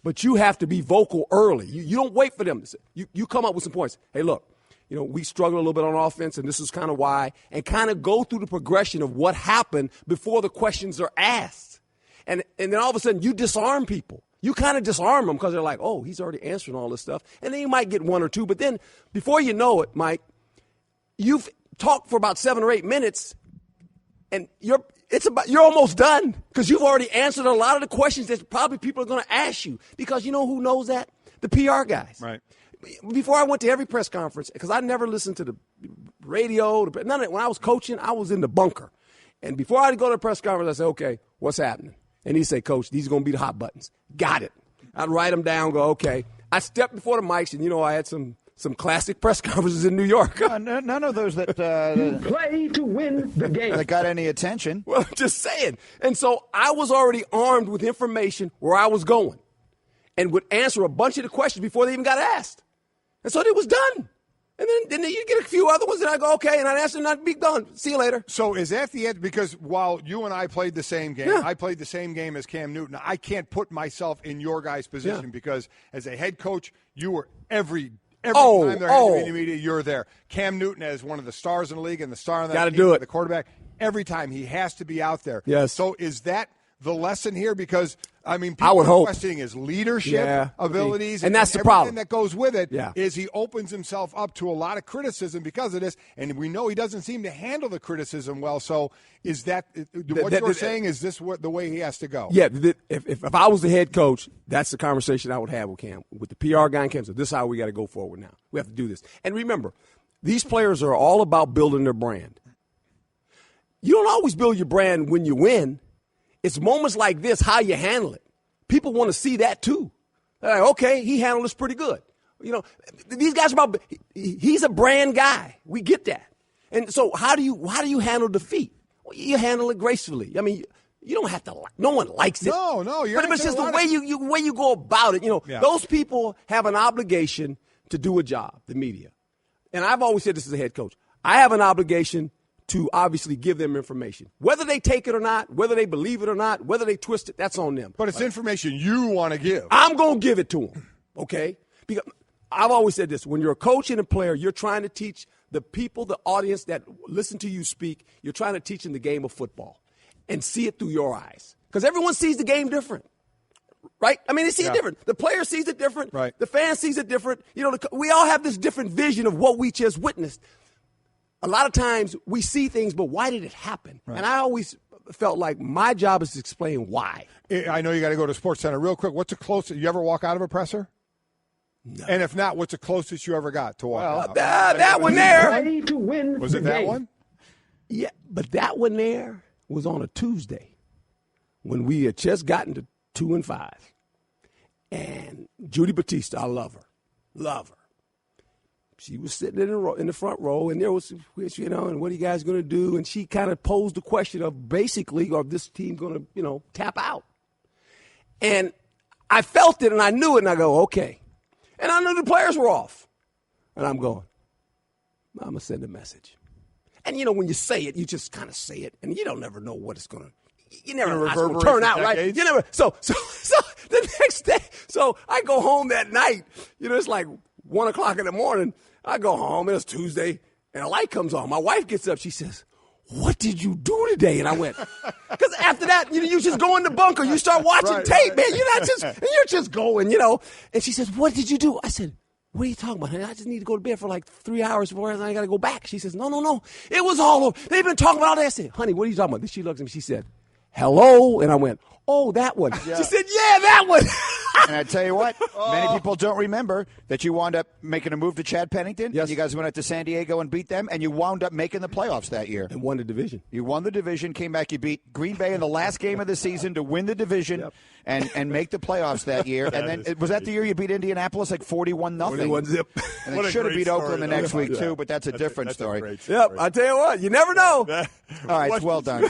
But you have to be vocal early. You don't wait for them. You come up with some points. Hey, look. We struggle a little bit on offense, and this is kind of why, and kind of go through the progression of what happened before the questions are asked. And then all of a sudden, you disarm people. You kind of disarm them because they're like, oh, he's already answering all this stuff. And then you might get one or two. But then before you know it, Mike, you've talked for about 7 or 8 minutes, and you're almost done because you've already answered a lot of the questions that probably people are going to ask you. Because you know who knows that? The PR guys. Right. Before I went to every press conference, because I never listened to the radio, none of it. When I was coaching, I was in the bunker. And before I'd go to the press conference, I said, okay, what's happening? And he'd say, Coach, these are going to be the hot buttons. Got it. I'd write them down, go, okay. I stepped before the mics, and, I had some classic press conferences in New York. None of those that play to win the game that got any attention. Well, just saying. And so I was already armed with information where I was going and would answer a bunch of the questions before they even got asked. And so it was done. And then you get a few other ones, and I go, okay, and I'd answer, and I'd be done. See you later. So is that the end? Because while you and I played the same game, I played the same game as Cam Newton. I can't put myself in your guys' position because as a head coach, you were every time there had to be any media, you're there. Cam Newton as one of the stars in the league and the star on that team, the quarterback, every time he has to be out there. Yes. So is that the lesson here? Because people are questioning his leadership abilities, and that's the everything problem that goes with it. Yeah. Is he opens himself up to a lot of criticism because of this, and we know he doesn't seem to handle the criticism well. So, is that what you're saying? Is this the way he has to go? Yeah. If I was the head coach, that's the conversation I would have with Cam, with the PR guy and Cam. So this is how we got to go forward now. We have to do this. And remember, these players are all about building their brand. You don't always build your brand when you win. It's moments like this, how you handle it. People want to see that too. They're like, okay, he handled this pretty good. These guys are about. He's a brand guy. We get that. And so, how do you handle defeat? Well, you handle it gracefully. I mean, you don't have to. No one likes it. No. But it's just the way you go about it. Those people have an obligation to do a job. The media. and I've always said this as a head coach, I have an obligation to obviously give them information. Whether they take it or not, whether they believe it or not, whether they twist it, that's on them. But it's information you want to give. I'm going to give it to them, okay? Because I've always said this. When you're a coach and a player, you're trying to teach the people, the audience that listen to you speak, you're trying to teach them the game of football and see it through your eyes. Because everyone sees the game different, right? I mean, they see it different. The player sees it different. Right. The fan sees it different. You know, we all have this different vision of what we just witnessed. A lot of times we see things, but why did it happen? Right. And I always felt like my job is to explain why. I know you got to go to SportsCenter real quick. What's the closest? You ever walk out of a presser? No. And if not, what's the closest you ever got to walk out? That one there. Ready to win. Was it that one? Yeah, but that one there was on a Tuesday when we had just gotten to 2-5. And Judy Batista, I love her. Love her. She was sitting in the front row, and there was, you know, and what are you guys going to do? And she kind of posed the question of basically, are this team going to, you know, tap out? And I felt it, and I knew it, and I go, okay. And I knew the players were off. And I'm going, I'm going to send a message. And, you know, when you say it, you just kind of say it, and you don't never know what it's going to, you never know how it's going to turn out, right? You never, so the next day, so I go home that night, you know, it's like 1 o'clock in the morning. I go home, and it's Tuesday, and a light comes on. My wife gets up. She says, what did you do today? And I went, because after that, you know, you just go in the bunker. You start watching tape, man. You're just going, you know. And she says, what did you do? I said, what are you talking about, honey? I just need to go to bed for like 3 hours before I got to go back. She says, no. It was all over. They've been talking about all that. I said, honey, what are you talking about? Then she looks at me. She said, hello? And I went, oh, that one. Yeah. She said, yeah, that one. And I tell you what, many people don't remember that you wound up making a move to Chad Pennington. Yes. And you guys went out to San Diego and beat them, and you wound up making the playoffs that year. And won the division. You won the division, came back, you beat Green Bay in the last game of the season to win the division and make the playoffs that year. And then was that the year you beat Indianapolis like 41-0? 41-0. And they should have beat Oakland the next week, too, but that's a different story. Yep, I tell you what, you never know. All right, well done.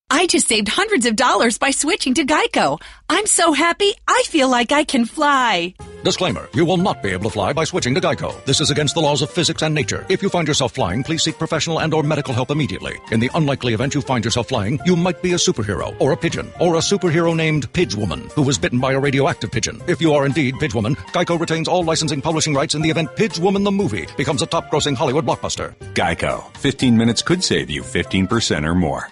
I just saved hundreds of dollars by switching to Geico. I'm so happy, I feel like I can fly. Disclaimer, you will not be able to fly by switching to Geico. This is against the laws of physics and nature. If you find yourself flying, please seek professional and or medical help immediately. In the unlikely event you find yourself flying, you might be a superhero, or a pigeon, or a superhero named Pidgewoman, who was bitten by a radioactive pigeon. If you are indeed Pidgewoman, Geico retains all licensing publishing rights in the event Pidgewoman the movie becomes a top-grossing Hollywood blockbuster. Geico. 15 minutes could save you 15% or more.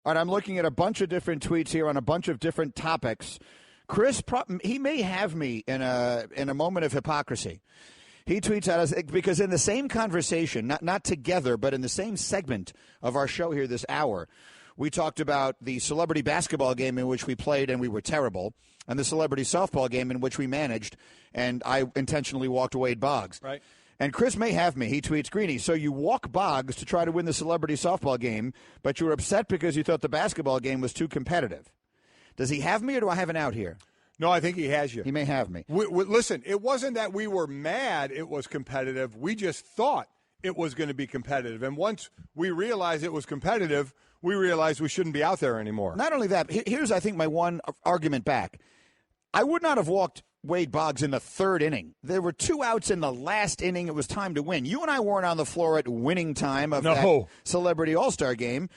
All right, I'm looking at a bunch of different tweets here on a bunch of different topics. Chris, he may have me in a moment of hypocrisy. He tweets at us because in the same conversation, not together, but in the same segment of our show here this hour, we talked about the celebrity basketball game in which we played and we were terrible, and the celebrity softball game in which we managed, and I intentionally walked Wade Boggs. Right. And Chris may have me. He tweets, Greeny, so you walk Boggs to try to win the celebrity softball game, but you were upset because you thought the basketball game was too competitive. Does he have me or do I have an out here? No, I think he has you. He may have me. Listen, it wasn't that we were mad it was competitive. We just thought it was going to be competitive. And once we realized it was competitive, we realized we shouldn't be out there anymore. Not only that, here's, I think, my one argument back. I would not have walked Wade Boggs in the third inning. There were 2 outs in the last inning. It was time to win. You and I weren't on the floor at winning time of that celebrity all-star game.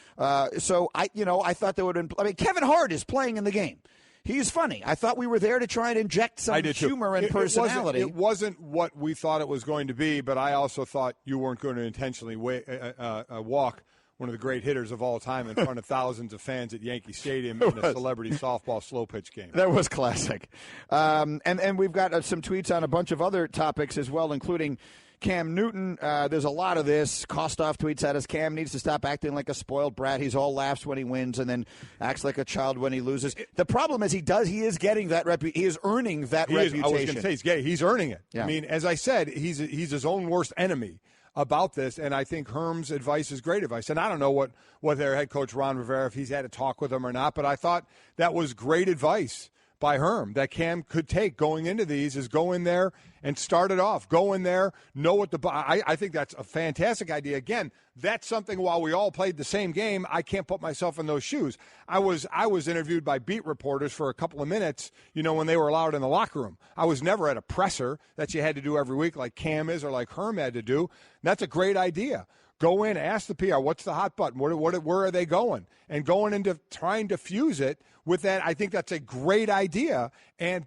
So I thought there would have been. I mean, Kevin Hart is playing in the game. He's funny. I thought we were there to try and inject some humor and personality. It wasn't what we thought it was going to be, but I also thought you weren't going to intentionally walk one of the great hitters of all time in front of thousands of fans at Yankee Stadium in a celebrity softball slow pitch game. That was classic. And we've got some tweets on a bunch of other topics as well, including Cam Newton. There's a lot of this. Kostoff tweets at us, Cam needs to stop acting like a spoiled brat. He's all laughs when he wins and then acts like a child when he loses. The problem is he is getting that he is earning that reputation. I was going to say, he's earning it. Yeah. I mean, as I said, he's his own worst enemy about this, and I think Herm's advice is great advice. And I don't know what their head coach Ron Rivera, if he's had a talk with him or not, but I thought that was great advice by Herm that Cam could take going into these is go in there and start it off. Go in there, know what I think that's a fantastic idea. Again, that's something while we all played the same game, I can't put myself in those shoes. I was interviewed by beat reporters for a couple of minutes, when they were allowed in the locker room. I was never at a presser that you had to do every week like Cam is or like Herm had to do. That's a great idea. Go in, ask the PR, what's the hot button? Where are they going? And going into trying to fuse it with that, I think that's a great idea.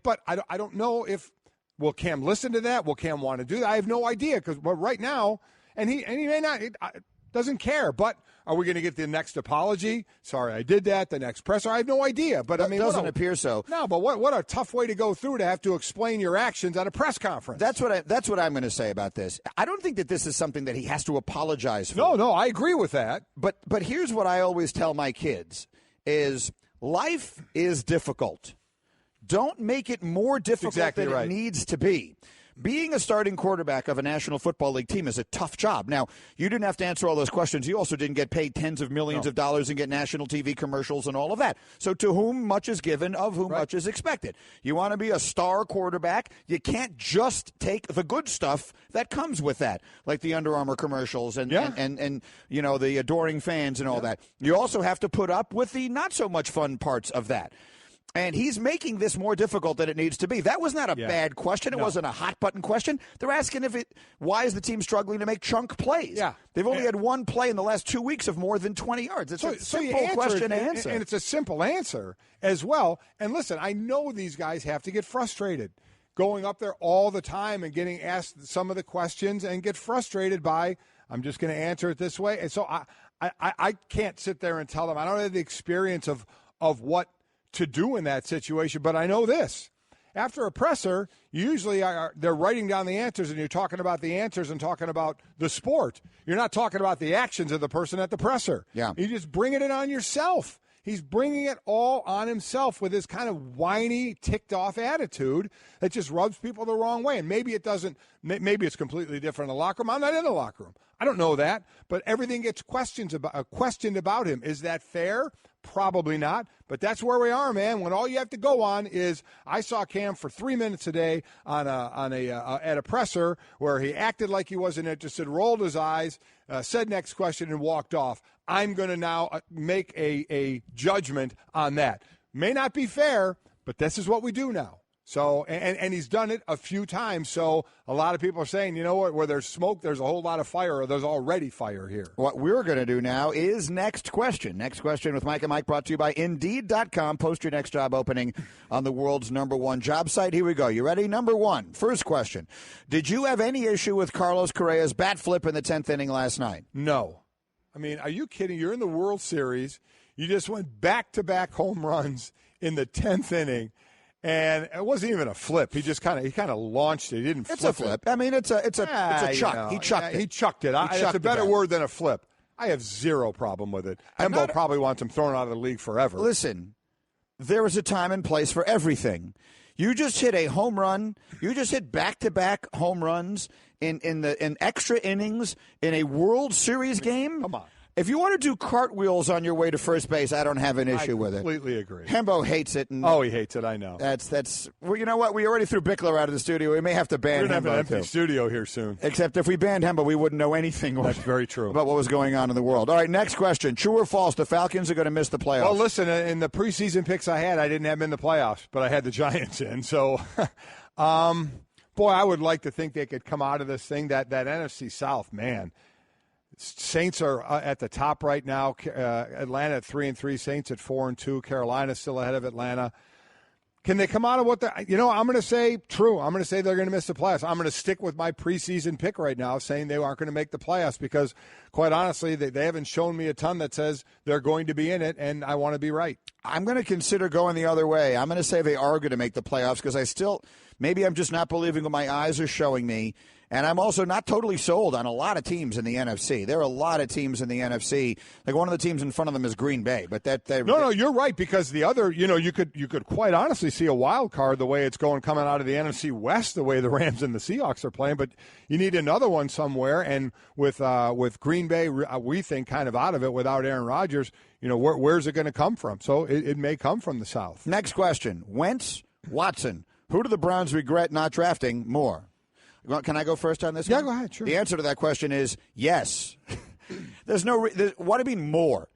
But I don't know will Cam listen to that? Will Cam want to do that? I have no idea because right now, and he may not, doesn't care. But are we going to get the next apology? Sorry, I did that. The next presser? I have no idea. But it doesn't appear so. No, but what a tough way to go through to have to explain your actions at a press conference. That's what I'm going to say about this. I don't think that this is something that he has to apologize for. No, I agree with that. But here's what I always tell my kids is life is difficult. Don't make it more difficult than it needs to be. Being a starting quarterback of a National Football League team is a tough job. Now, you didn't have to answer all those questions. You also didn't get paid tens of millions of dollars and get national TV commercials and all of that. So to whom much is given, of whom much is expected. You want to be a star quarterback, you can't just take the good stuff that comes with that, like the Under Armour commercials and the adoring fans and all that. You also have to put up with the not so much fun parts of that. And he's making this more difficult than it needs to be. That was not a bad question. It wasn't a hot-button question. They're asking why is the team struggling to make chunk plays? Yeah. They've only had one play in the last 2 weeks of more than 20 yards. It's a simple question to answer. And it's a simple answer as well. And listen, I know these guys have to get frustrated going up there all the time and getting asked some of the questions and get frustrated by, I'm just going to answer it this way. And so I can't sit there and tell them. I don't have the experience of what to do in that situation, but I know this. After a presser, usually they're writing down the answers, and you're talking about the answers and talking about the sport. You're not talking about the actions of the person at the presser. Yeah. You just bring it in on yourself. He's bringing it all on himself with his kind of whiny, ticked-off attitude that just rubs people the wrong way. And maybe it doesn't. Maybe it's completely different in the locker room. I'm not in the locker room. I don't know that. But everything gets questioned about him. Is that fair? Probably not. But that's where we are, man. When all you have to go on is, I saw Cam for 3 minutes a day at a presser where he acted like he wasn't interested, rolled his eyes, said next question, and walked off. I'm going to now make a judgment on that. May not be fair, but this is what we do now. So, and he's done it a few times. So a lot of people are saying, you know what, where there's smoke, there's a whole lot of fire, or there's already fire here. What we're going to do now is Next Question. Next Question with Mike and Mike, brought to you by Indeed.com. Post your next job opening on the world's #1 job site. Here we go. You ready? Number one, first question. Did you have any issue with Carlos Correa's bat flip in the 10th inning last night? No. I mean, are you kidding? You're in the World Series. You just went back-to-back home runs in the 10th inning. And it wasn't even a flip. He just kind of launched it. He didn't flip it. It's a flip. I mean, it's a chuck. He chucked it. He chucked it. It's a better word than a flip. I have zero problem with it. Hembo probably wants him thrown out of the league forever. Listen, there is a time and place for everything. You just hit a home run. You just hit back-to-back home runs in extra innings in a World Series game. Come on. If you want to do cartwheels on your way to first base, I don't have an issue with it. I completely agree. Hembo hates it. And he hates it. I know. That's. Well, you know what? We already threw Bickler out of the studio. We may have to ban Hembo. We're going to have an empty studio here soon. Except if we banned Hembo, we wouldn't know anything. That's very true. About what was going on in the world. All right, next question. True or false, the Falcons are going to miss the playoffs? Well, listen, in the preseason picks I had, I didn't have them in the playoffs, but I had the Giants in. So, boy, I would like to think they could come out of this thing. That NFC South, man. Saints are at the top right now. Atlanta at 3-3. Saints at 4-2. Carolina still ahead of Atlanta. Can they come out of what I'm going to say true. I'm going to say they're going to miss the playoffs. I'm going to stick with my preseason pick right now, saying they aren't going to make the playoffs because, quite honestly, they haven't shown me a ton that says they're going to be in it, and I want to be right. I'm going to consider going the other way. I'm going to say they are going to make the playoffs because maybe I'm just not believing what my eyes are showing me. And I'm also not totally sold on a lot of teams in the NFC. There are a lot of teams in the NFC. Like one of the teams in front of them is Green Bay. But No, you're right, because the other, you could quite honestly see a wild card the way it's going coming out of the NFC West, the way the Rams and the Seahawks are playing. But you need another one somewhere. And with Green Bay, we think kind of out of it without Aaron Rodgers, where's it going to come from? So it may come from the South. Next question. Wentz, Watson. Who do the Browns regret not drafting more? Can I go first on this one? Yeah, go ahead, sure. The answer to that question is yes. There's no what do you mean more?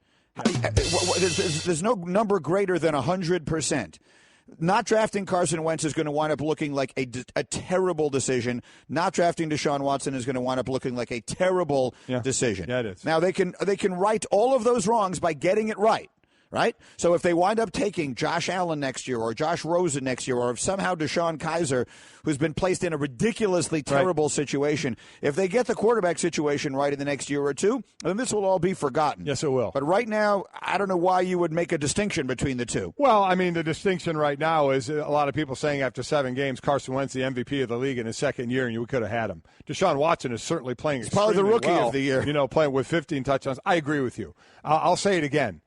There's no number greater than 100%. Not drafting Carson Wentz is going to wind up looking like a terrible decision. Not drafting Deshaun Watson is going to wind up looking like a terrible decision. Yeah, it is. Now, they can right all of those wrongs by getting it right. Right? So if they wind up taking Josh Allen next year or Josh Rosen next year or if somehow Deshaun Kaiser, who's been placed in a ridiculously terrible situation, if they get the quarterback situation right in the next year or two, then this will all be forgotten. Yes, it will. But right now, I don't know why you would make a distinction between the two. Well, I mean, the distinction right now is a lot of people saying after 7 games, Carson Wentz, the MVP of the league in his second year, and you could have had him. Deshaun Watson is certainly playing extremely probably the rookie well, of the year. Playing with 15 touchdowns. I agree with you. I'll say it again.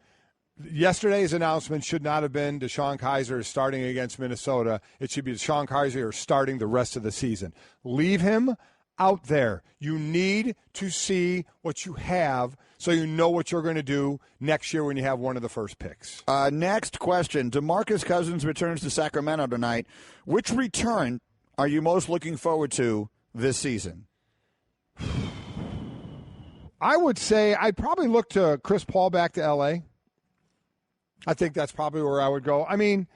Yesterday's announcement should not have been Deshaun Kaiser is starting against Minnesota. It should be Deshaun Kaiser starting the rest of the season. Leave him out there. You need to see what you have so you know what you're going to do next year when you have one of the first picks. Next question. DeMarcus Cousins returns to Sacramento tonight. Which return are you most looking forward to this season? I would say I'd probably look to Chris Paul back to L.A. I think that's probably where I would go. I mean,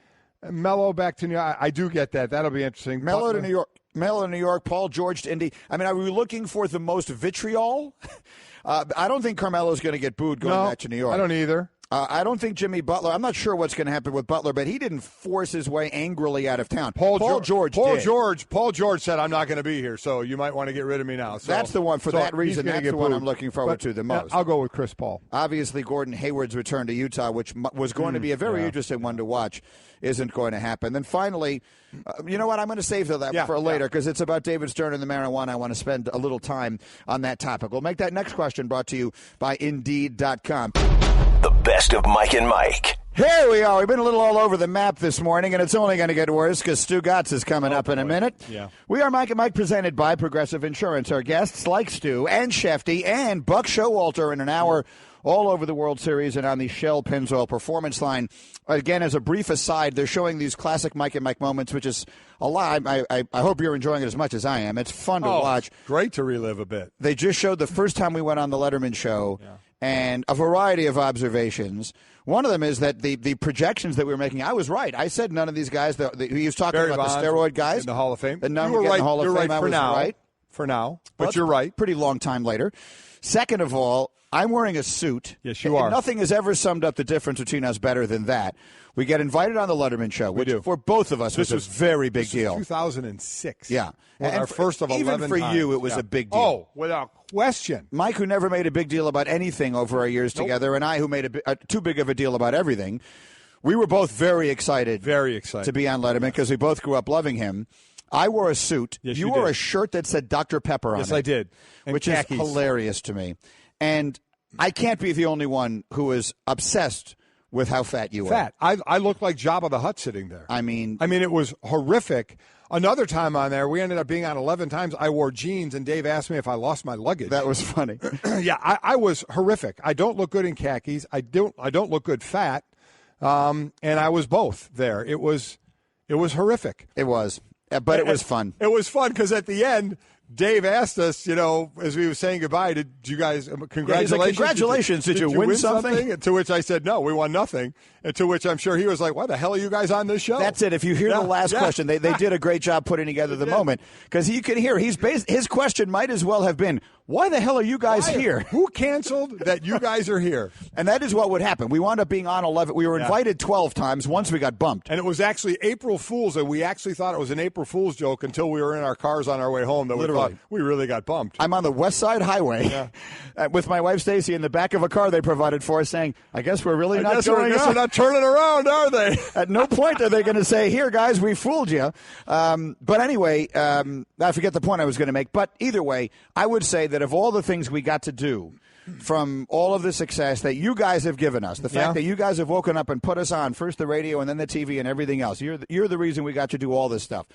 Melo back to New York. I do get that. That'll be interesting. Melo to New York. Melo to New York. Paul George to Indy. I mean, are we looking for the most vitriol? I don't think Carmelo's going to get booed going back to New York. I don't either. I don't think Jimmy Butler. I'm not sure what's going to happen with Butler, but he didn't force his way angrily out of town. Paul George said, "I'm not going to be here, so you might want to get rid of me now." So that's the one. For that reason, that's the one I'm looking forward to the most. I'll go with Chris Paul. Obviously, Gordon Hayward's return to Utah, which was going to be a very interesting one to watch, isn't going to happen. Then finally, you know what? I'm going to save that for later because it's about David Stern and the marijuana. I want to spend a little time on that topic. We'll make that next question brought to you by Indeed.com. The best of Mike and Mike. Here we are. We've been a little all over the map this morning, and it's only going to get worse because Stugotz is coming up in a minute. Yeah. We are Mike and Mike, presented by Progressive Insurance. Our guests like Stu and Shefty and Buck Showalter in an hour all over the World Series and on the Shell Pennzoil Performance Line. Again, as a brief aside, they're showing these classic Mike and Mike moments, which is a lot. I hope you're enjoying it as much as I am. It's fun to watch. Great to relive a bit. They just showed the first time we went on the Letterman show. Yeah. And a variety of observations. One of them is that the projections that we were making, I was right. I said none of these guys, he was talking about the steroid guys. In the Hall of Fame. The number in the Hall of Fame, I was right. For now. But you're right. Pretty long time later. Second of all, I'm wearing a suit. Yes, you are. Nothing has ever summed up the difference between us better than that. We get invited on the Letterman show, which for both of us was a very big deal. 2006. Yeah. And our first of 11 Even for times. you, it was a big deal. Oh, without question. Mike, who never made a big deal about anything over our years together, and I, who made too big of a deal about everything, we were both very excited to be on Letterman because we both grew up loving him. I wore a suit. Yes, you wore a shirt that said Dr. Pepper on it. Yes, I did. And which khakis. is hilarious to me. And I can't be the only one who is obsessed with how fat you are. I looked like Jabba the Hutt sitting there. I mean, it was horrific. Another time on there, we ended up being on 11 times. I wore jeans, and Dave asked me if I lost my luggage. That was funny. Yeah, I was horrific. I don't look good in khakis. I don't look good fat. And I was both there. It was horrific. It was. But it was fun. It was fun because at the end, Dave asked us, as we were saying goodbye, did you guys, congratulations. Yeah, like, congratulations. Did you win something? And to which I said, no, we won nothing. And to which I'm sure he was like, why the hell are you guys on this show? That's it. If you hear the last question, they did a great job putting together the moment. Because you can hear, his question might as well have been, why the hell are you guys here? Who canceled that you guys are here? And that is what would happen. We wound up being on 11. We were invited 12 times. Once we got bumped. And it was actually April Fool's, and we actually thought it was an April Fool's joke until we were in our cars on our way home. That we Literally. thought we really got bumped. I'm on the West Side Highway with my wife Stacy in the back of a car they provided for us, saying, "I guess we're really not going. We're not turning around, are they?" At no point are they going to say, "Here, guys, we fooled you." But anyway, I forget the point I was going to make. But either way, I would say that of all the things we got to do from all of the success that you guys have given us, the fact that you guys have woken up and put us on, first the radio and then the TV and everything else, you're the reason we got to do all this stuff.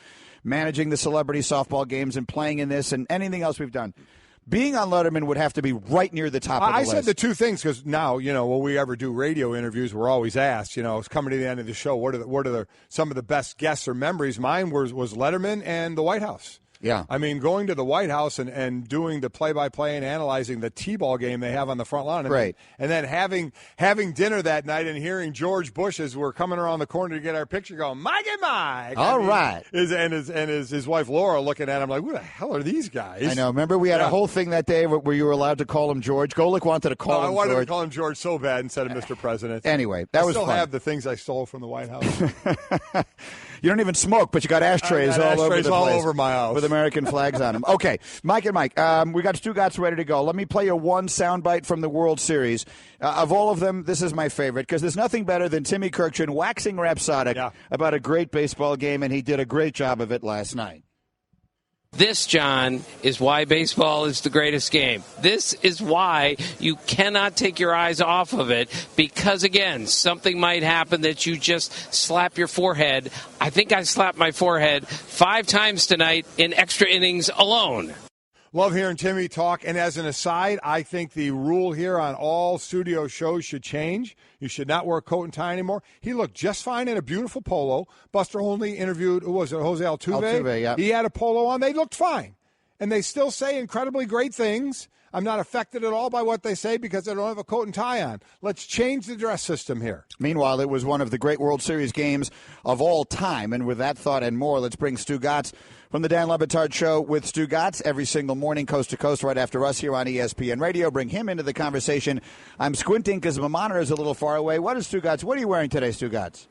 Managing the celebrity softball games and playing in this and anything else we've done. Being on Letterman would have to be right near the top of the list. I said the two things because now, when we ever do radio interviews, we're always asked, it's coming to the end of the show, what are some of the best guests or memories? Mine was Letterman and the White House. Yeah. I mean, going to the White House and doing the play-by-play and analyzing the T-ball game they have on the front lawn. Right. And then having dinner that night and hearing George Bush as we're coming around the corner to get our picture going, Mike and Mike. Right. His wife Laura looking at him like, who the hell are these guys? I know. Remember we had a whole thing that day where you were allowed to call him George. Golic wanted to call him George. I wanted to call him George so bad instead of Mr. President. Anyway, that was fun. I still have the things I stole from the White House. You don't even smoke, but you got ashtrays all over the place. all over my house. With American flags on them. Okay, Mike and Mike, we got Stugotz ready to go. Let me play you one soundbite from the World Series. Of all of them, this is my favorite because there's nothing better than Timmy Kirkchin waxing rhapsodic about a great baseball game, and he did a great job of it last night. This, John, is why baseball is the greatest game. This is why you cannot take your eyes off of it because, again, something might happen that you just slap your forehead. I think I slapped my forehead 5 times tonight in extra innings alone. Love hearing Timmy talk. And as an aside, I think the rule here on all studio shows should change. You should not wear a coat and tie anymore. He looked just fine in a beautiful polo. Buster Olney interviewed, who was it, Jose Altuve? Altuve, yeah. He had a polo on. They looked fine. And they still say incredibly great things. I'm not affected at all by what they say because they don't have a coat and tie on. Let's change the dress system here. Meanwhile, it was one of the great World Series games of all time. And with that thought and more, let's bring Stugotz from the Dan Le Batard Show with Stugotz every single morning, coast to coast, right after us here on ESPN Radio. Bring him into the conversation. I'm squinting because my monitor is a little far away. What are you wearing today, Stugotz?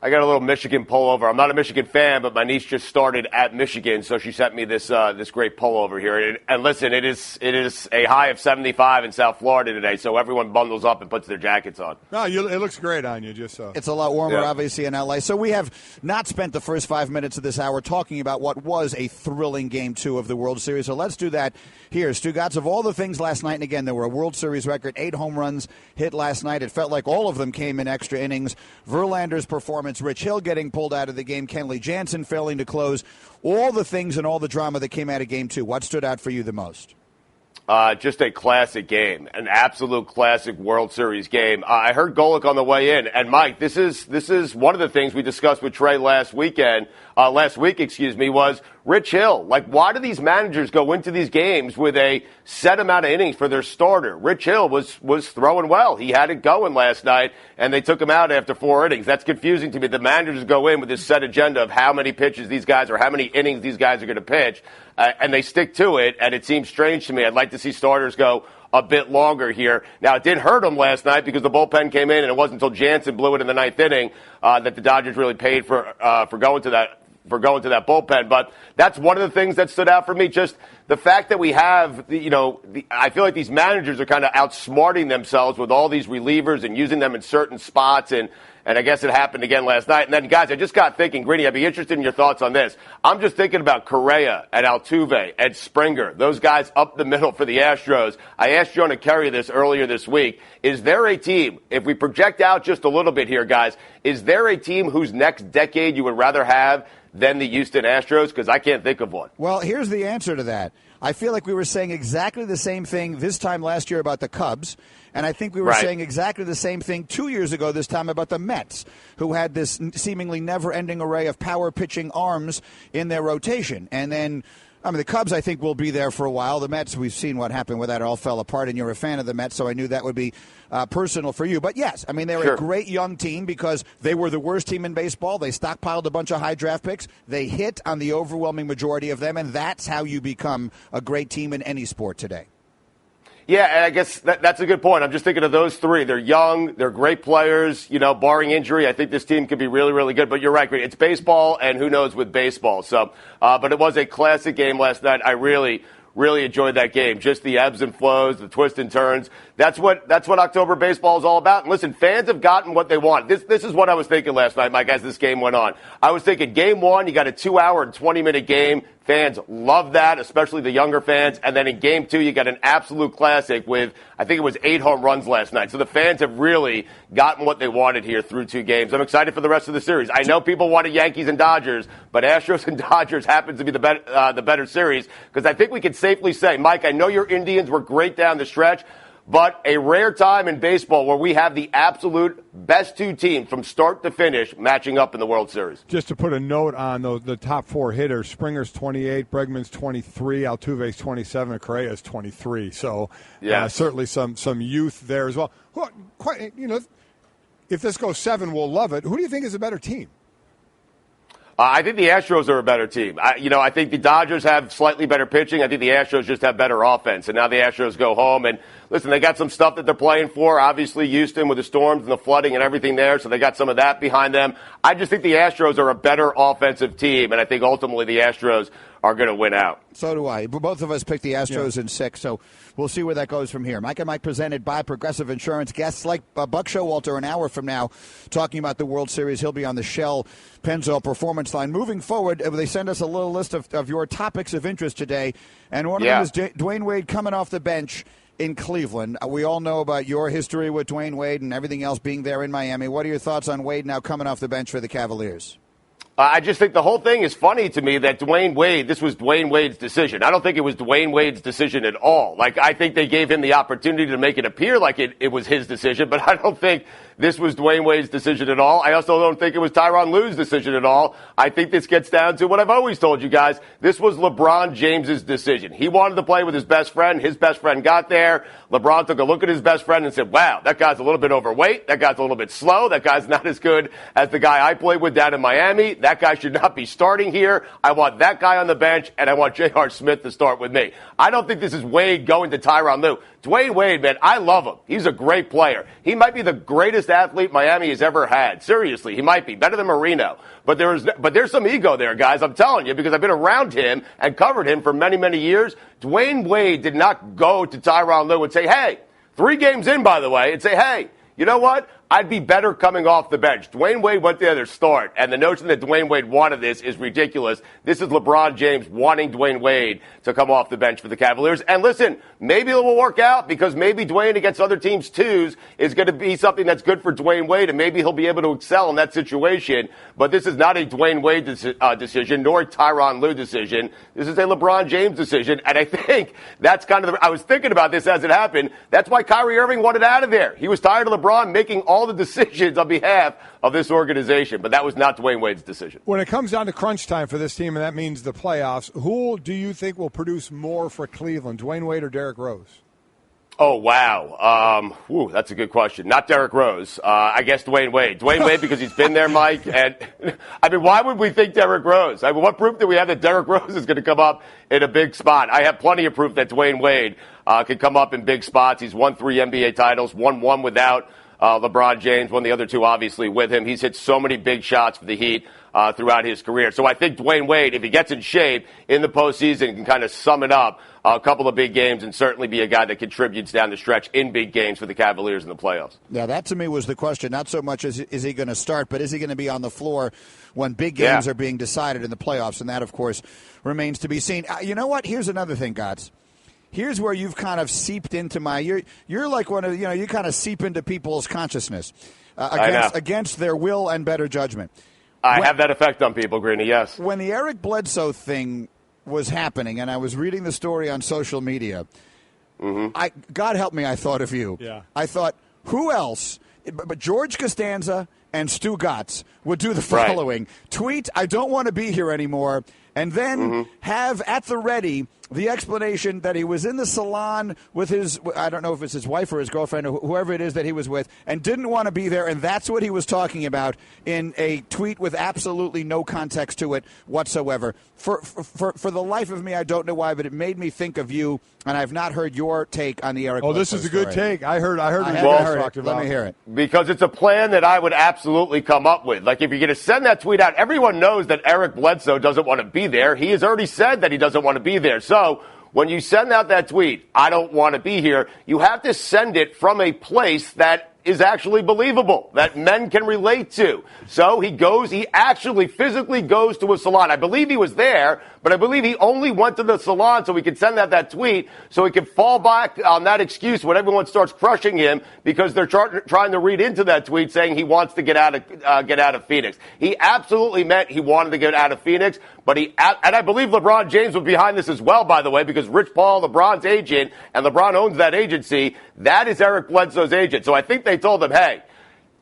I got a little Michigan pullover. I'm not a Michigan fan, but my niece just started at Michigan, so she sent me this great pullover here. And listen, it is a high of 75 in South Florida today, so everyone bundles up and puts their jackets on. No, it looks great on you. It's a lot warmer, obviously, in LA. So we have not spent the first 5 minutes of this hour talking about what was a thrilling Game 2 of the World Series. So let's do that here. Stugotz, of all the things last night, and again, there were a World Series record, 8 home runs hit last night. It felt like all of them came in extra innings. Verlander's performance, Rich Hill getting pulled out of the game, Kenley Jansen failing to close, all the things and all the drama that came out of Game 2. What stood out for you the most? Just a classic game, an absolute classic World Series game. I heard Golic on the way in, and Mike, this is one of the things we discussed with Trey last week, was Rich Hill. Like, why do these managers go into these games with a set amount of innings for their starter? Rich Hill was throwing well. He had it going last night, and they took him out after 4 innings. That's confusing to me. The managers go in with this set agenda of how many pitches these guys or how many innings these guys are going to pitch, and they stick to it, and it seems strange to me. I'd like to see starters go a bit longer here. Now, it did hurt them last night because the bullpen came in, and it wasn't until Jansen blew it in the 9th inning that the Dodgers really paid for going to that bullpen. But that's one of the things that stood out for me, just the fact that we have, I feel like these managers are kind of outsmarting themselves with all these relievers and using them in certain spots, and I guess it happened again last night. And then, guys, I just got thinking, Greeny, I'd be interested in your thoughts on this. I'm just thinking about Correa and Altuve and Springer, those guys up the middle for the Astros. I asked Jonah Kerry this earlier this week. Is there a team, if we project out just a little bit here, guys, is there a team whose next decade you would rather have than the Houston Astros? Because I can't think of one. Well, here's the answer to that. I feel like we were saying exactly the same thing this time last year about the Cubs, and I think we were saying exactly the same thing 2 years ago this time about the Mets, who had this seemingly never-ending array of power pitching arms in their rotation. And then, the Cubs, I think, will be there for a while. The Mets, we've seen what happened with that. It all fell apart, and you're a fan of the Mets, so I knew that would be personal for you. But, yes, they're a great young team because they were the worst team in baseball. They stockpiled a bunch of high draft picks. They hit on the overwhelming majority of them, and that's how you become a great team in any sport today. Yeah, and I guess that's a good point. I'm just thinking of those three. They're young. They're great players. Barring injury, I think this team could be really, really good. But you're right, Greeny. It's baseball, and who knows with baseball. So, but it was a classic game last night. I really enjoyed that game. Just the ebbs and flows, the twists and turns. That's what October baseball is all about. And listen, fans have gotten what they want. This is what I was thinking last night, Mike, as this game went on. I was thinking game one, you got a 2-hour and 20-minute game. Fans love that, especially the younger fans. And then in game two, you got an absolute classic with, I think it was 8 home runs last night. So the fans have really gotten what they wanted here through 2 games. I'm excited for the rest of the series. I know people wanted Yankees and Dodgers, but Astros and Dodgers happens to be the better series, because I think we can safely say, Mike, I know your Indians were great down the stretch, but a rare time in baseball where we have the absolute best 2 teams from start to finish matching up in the World Series. Just to put a note on the top 4 hitters, Springer's 28, Bregman's 23, Altuve's 27, and Correa's 23. So certainly some youth there as well. If this goes 7, we'll love it. Who do you think is a better team? I think the Astros are a better team. I think the Dodgers have slightly better pitching. I think the Astros just have better offense. And now the Astros go home. And listen, they got some stuff that they're playing for. Obviously, Houston with the storms and the flooding and everything there. So they got some of that behind them. I just think the Astros are a better offensive team. And I think ultimately the Astros are going to win out. So do I. Both of us picked the Astros in 6, so we'll see where that goes from here. Mike and Mike presented by Progressive Insurance. Guests like Buck Showalter an hour from now talking about the World Series. He'll be on the Shell Pennzoil Performance Line. Moving forward, they send us a little list of your topics of interest today, and one of them is Dwayne Wade coming off the bench in Cleveland. We all know about your history with Dwayne Wade and everything else being there in Miami. What are your thoughts on Wade now coming off the bench for the Cavaliers? I just think the whole thing is funny to me that Dwayne Wade, this was Dwayne Wade's decision. I don't think it was Dwayne Wade's decision at all. I think they gave him the opportunity to make it appear like it was his decision, but I don't think this was Dwayne Wade's decision at all. I also don't think it was Tyronn Lue's decision at all. I think this gets down to what I've always told you guys. This was LeBron James's decision. He wanted to play with his best friend. His best friend got there. LeBron took a look at his best friend and said, wow, that guy's a little bit overweight. That guy's a little bit slow. That guy's not as good as the guy I played with down in Miami. That guy should not be starting here. I want that guy on the bench, and I want J.R. Smith to start with me. I don't think this is Wade going to Tyronn Lue. Dwayne Wade, man, I love him. He's a great player. He might be the greatest athlete Miami has ever had. Seriously, he might be. Better than Marino. But there's some ego there, guys. I'm telling you, because I've been around him and covered him for many, many years. Dwayne Wade did not go to Tyronn Lue and say, hey, 3 games in, by the way, and say, hey, you know what? I'd be better coming off the bench. Dwayne Wade went there to start, and the notion that Dwayne Wade wanted this is ridiculous. This is LeBron James wanting Dwayne Wade to come off the bench for the Cavaliers. And listen, maybe it will work out, because maybe Dwayne against other teams' 2s is going to be something that's good for Dwayne Wade, and maybe he'll be able to excel in that situation. But this is not a Dwayne Wade decision, nor a Tyronn Lue decision. This is a LeBron James decision, and I think that's kind of I was thinking about this as it happened. That's why Kyrie Irving wanted out of there. He was tired of LeBron making all the decisions on behalf of this organization, but that was not Dwayne Wade's decision. When it comes down to crunch time for this team, and that means the playoffs, who do you think will produce more for Cleveland, Dwayne Wade or Derrick Rose? Oh, wow. That's a good question. Not Derrick Rose. I guess Dwayne Wade. Dwayne Wade because he's been there, Mike. And, I mean, why would we think Derrick Rose? I mean, what proof do we have that Derrick Rose is going to come up in a big spot? I have plenty of proof that Dwayne Wade can come up in big spots. He's won 3 NBA titles, won 1 without LeBron James, won the other 2 obviously with him. He's hit so many big shots for the Heat throughout his career. So I think Dwayne Wade, if he gets in shape in the postseason, can kind of sum it up a couple of big games and certainly be a guy that contributes down the stretch in big games for the Cavaliers in the playoffs. Yeah, that to me was the question. Not so much is he going to start, but is he going to be on the floor when big games are being decided in the playoffs? And that, of course, remains to be seen. You know what? Here's another thing, Gotts. Here's where you've kind of seeped into you're like one of, you kind of seep into people's consciousness against their will and better judgment. I have that effect on people, Greeny, yes. When the Eric Bledsoe thing was happening, and I was reading the story on social media, God help me, I thought of you. Yeah. I thought, who else? But George Costanza and Stugotz would do the following. Right. Tweet, I don't want to be here anymore, and then have at the ready the explanation that he was in the salon with his, I don't know if it's his wife or his girlfriend or whoever it is that he was with, and didn't want to be there, and that's what he was talking about in a tweet with absolutely no context to it whatsoever. For the life of me, I don't know why, but it made me think of you, and I've not heard your take on the Eric Bledsoe this is a good take. I heard what you guys talked about. Let me hear it. Because it's a plan that I would absolutely come up with. Like, if you're going to send that tweet out, everyone knows that Eric Bledsoe doesn't want to be there. He has already said that he doesn't want to be there. So when you send out that tweet, I don't want to be here, you have to send it from a place that is actually believable, that men can relate to. So he actually physically goes to a salon. I believe he was there, but I believe he only went to the salon so he could send out that tweet so he could fall back on that excuse when everyone starts crushing him because they're trying to read into that tweet saying he wants to get out of Phoenix. He absolutely meant he wanted to get out of Phoenix, but and I believe LeBron James was behind this as well, by the way, because Rich Paul, LeBron's agent, and LeBron owns that agency, that is Eric Bledsoe's agent. So I think they told him, hey,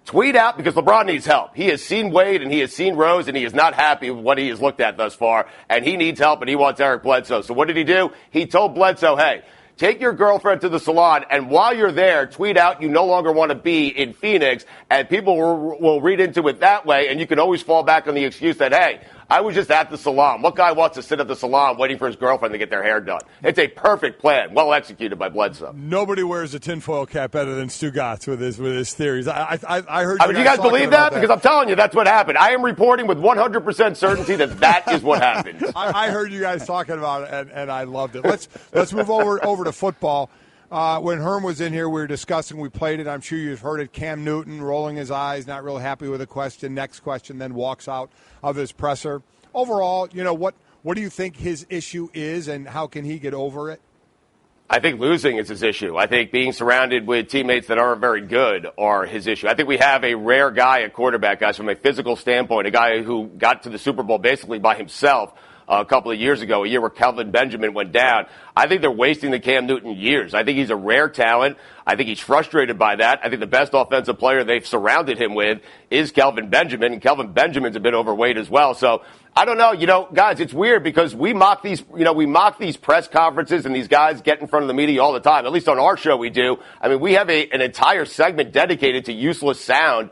tweet out because LeBron needs help. He has seen Wade and he has seen Rose and he is not happy with what he has looked at thus far, and he needs help and he wants Eric Bledsoe. So what did he do? He told Bledsoe, hey, take your girlfriend to the salon, and while you're there, tweet out you no longer want to be in Phoenix, and people will read into it that way, and you can always fall back on the excuse that, hey, I was just at the salon. What guy wants to sit at the salon waiting for his girlfriend to get their hair done? It's a perfect plan, well executed by Bledsoe. Nobody wears a tinfoil cap better than Stugotz with his theories. I heard. You guys believe that? Because I'm telling you, that's what happened. I am reporting with 100% certainty that is what happened. I heard you guys talking about it, and I loved it. Let's move over to football. When Herm was in here, we were discussing, we played it, I'm sure you've heard it, Cam Newton rolling his eyes, not real happy with a question, next question, then walks out of his presser. Overall, what do you think his issue is, and how can he get over it? I think losing is his issue. I think being surrounded with teammates that aren't very good are his issue. I think we have a rare guy at quarterback, guys, from a physical standpoint, a guy who got to the Super Bowl basically by himself a couple of years ago, a year where Kelvin Benjamin went down. I think they're wasting the Cam Newton years. I think he's a rare talent. I think he's frustrated by that. I think the best offensive player they've surrounded him with is Kelvin Benjamin, and Kelvin Benjamin's a bit overweight as well. So I don't know. Guys, it's weird because we mock these press conferences and these guys get in front of the media all the time. At least on our show we do. I mean, we have an entire segment dedicated to useless sound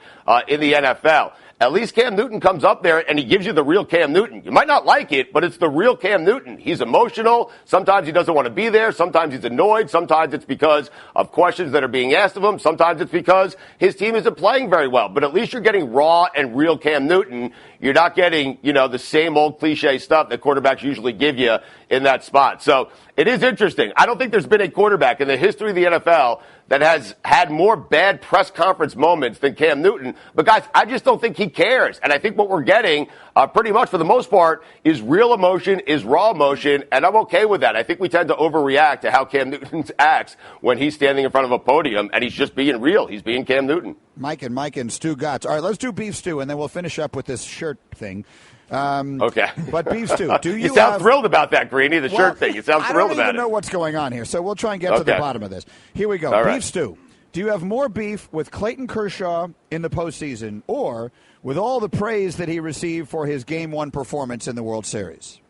in the NFL. At least Cam Newton comes up there and he gives you the real Cam Newton. You might not like it, but it's the real Cam Newton. He's emotional. Sometimes he doesn't want to be there. Sometimes he's annoyed. Sometimes it's because of questions that are being asked of him. Sometimes it's because his team isn't playing very well. But at least you're getting raw and real Cam Newton. You're not getting, the same old cliche stuff that quarterbacks usually give you in that spot. So it is interesting. I don't think there's been a quarterback in the history of the NFL that has had more bad press conference moments than Cam Newton. But, guys, I just don't think he cares. And I think what we're getting pretty much for the most part is real emotion, is raw emotion, and I'm okay with that. I think we tend to overreact to how Cam Newton acts when he's standing in front of a podium, and he's just being real. He's being Cam Newton. Mike and Stugotz. All right, let's do beef stew, and then we'll finish up with this shirt thing. Okay. But beef stew, do you sound thrilled about that, Greeny, the shirt thing. You sound thrilled about it. I don't even know what's going on here, so we'll try and get to the bottom of this. Here we go. All beef right. stew. Do you have more beef with Clayton Kershaw in the postseason or with all the praise that he received for his Game 1 performance in the World Series?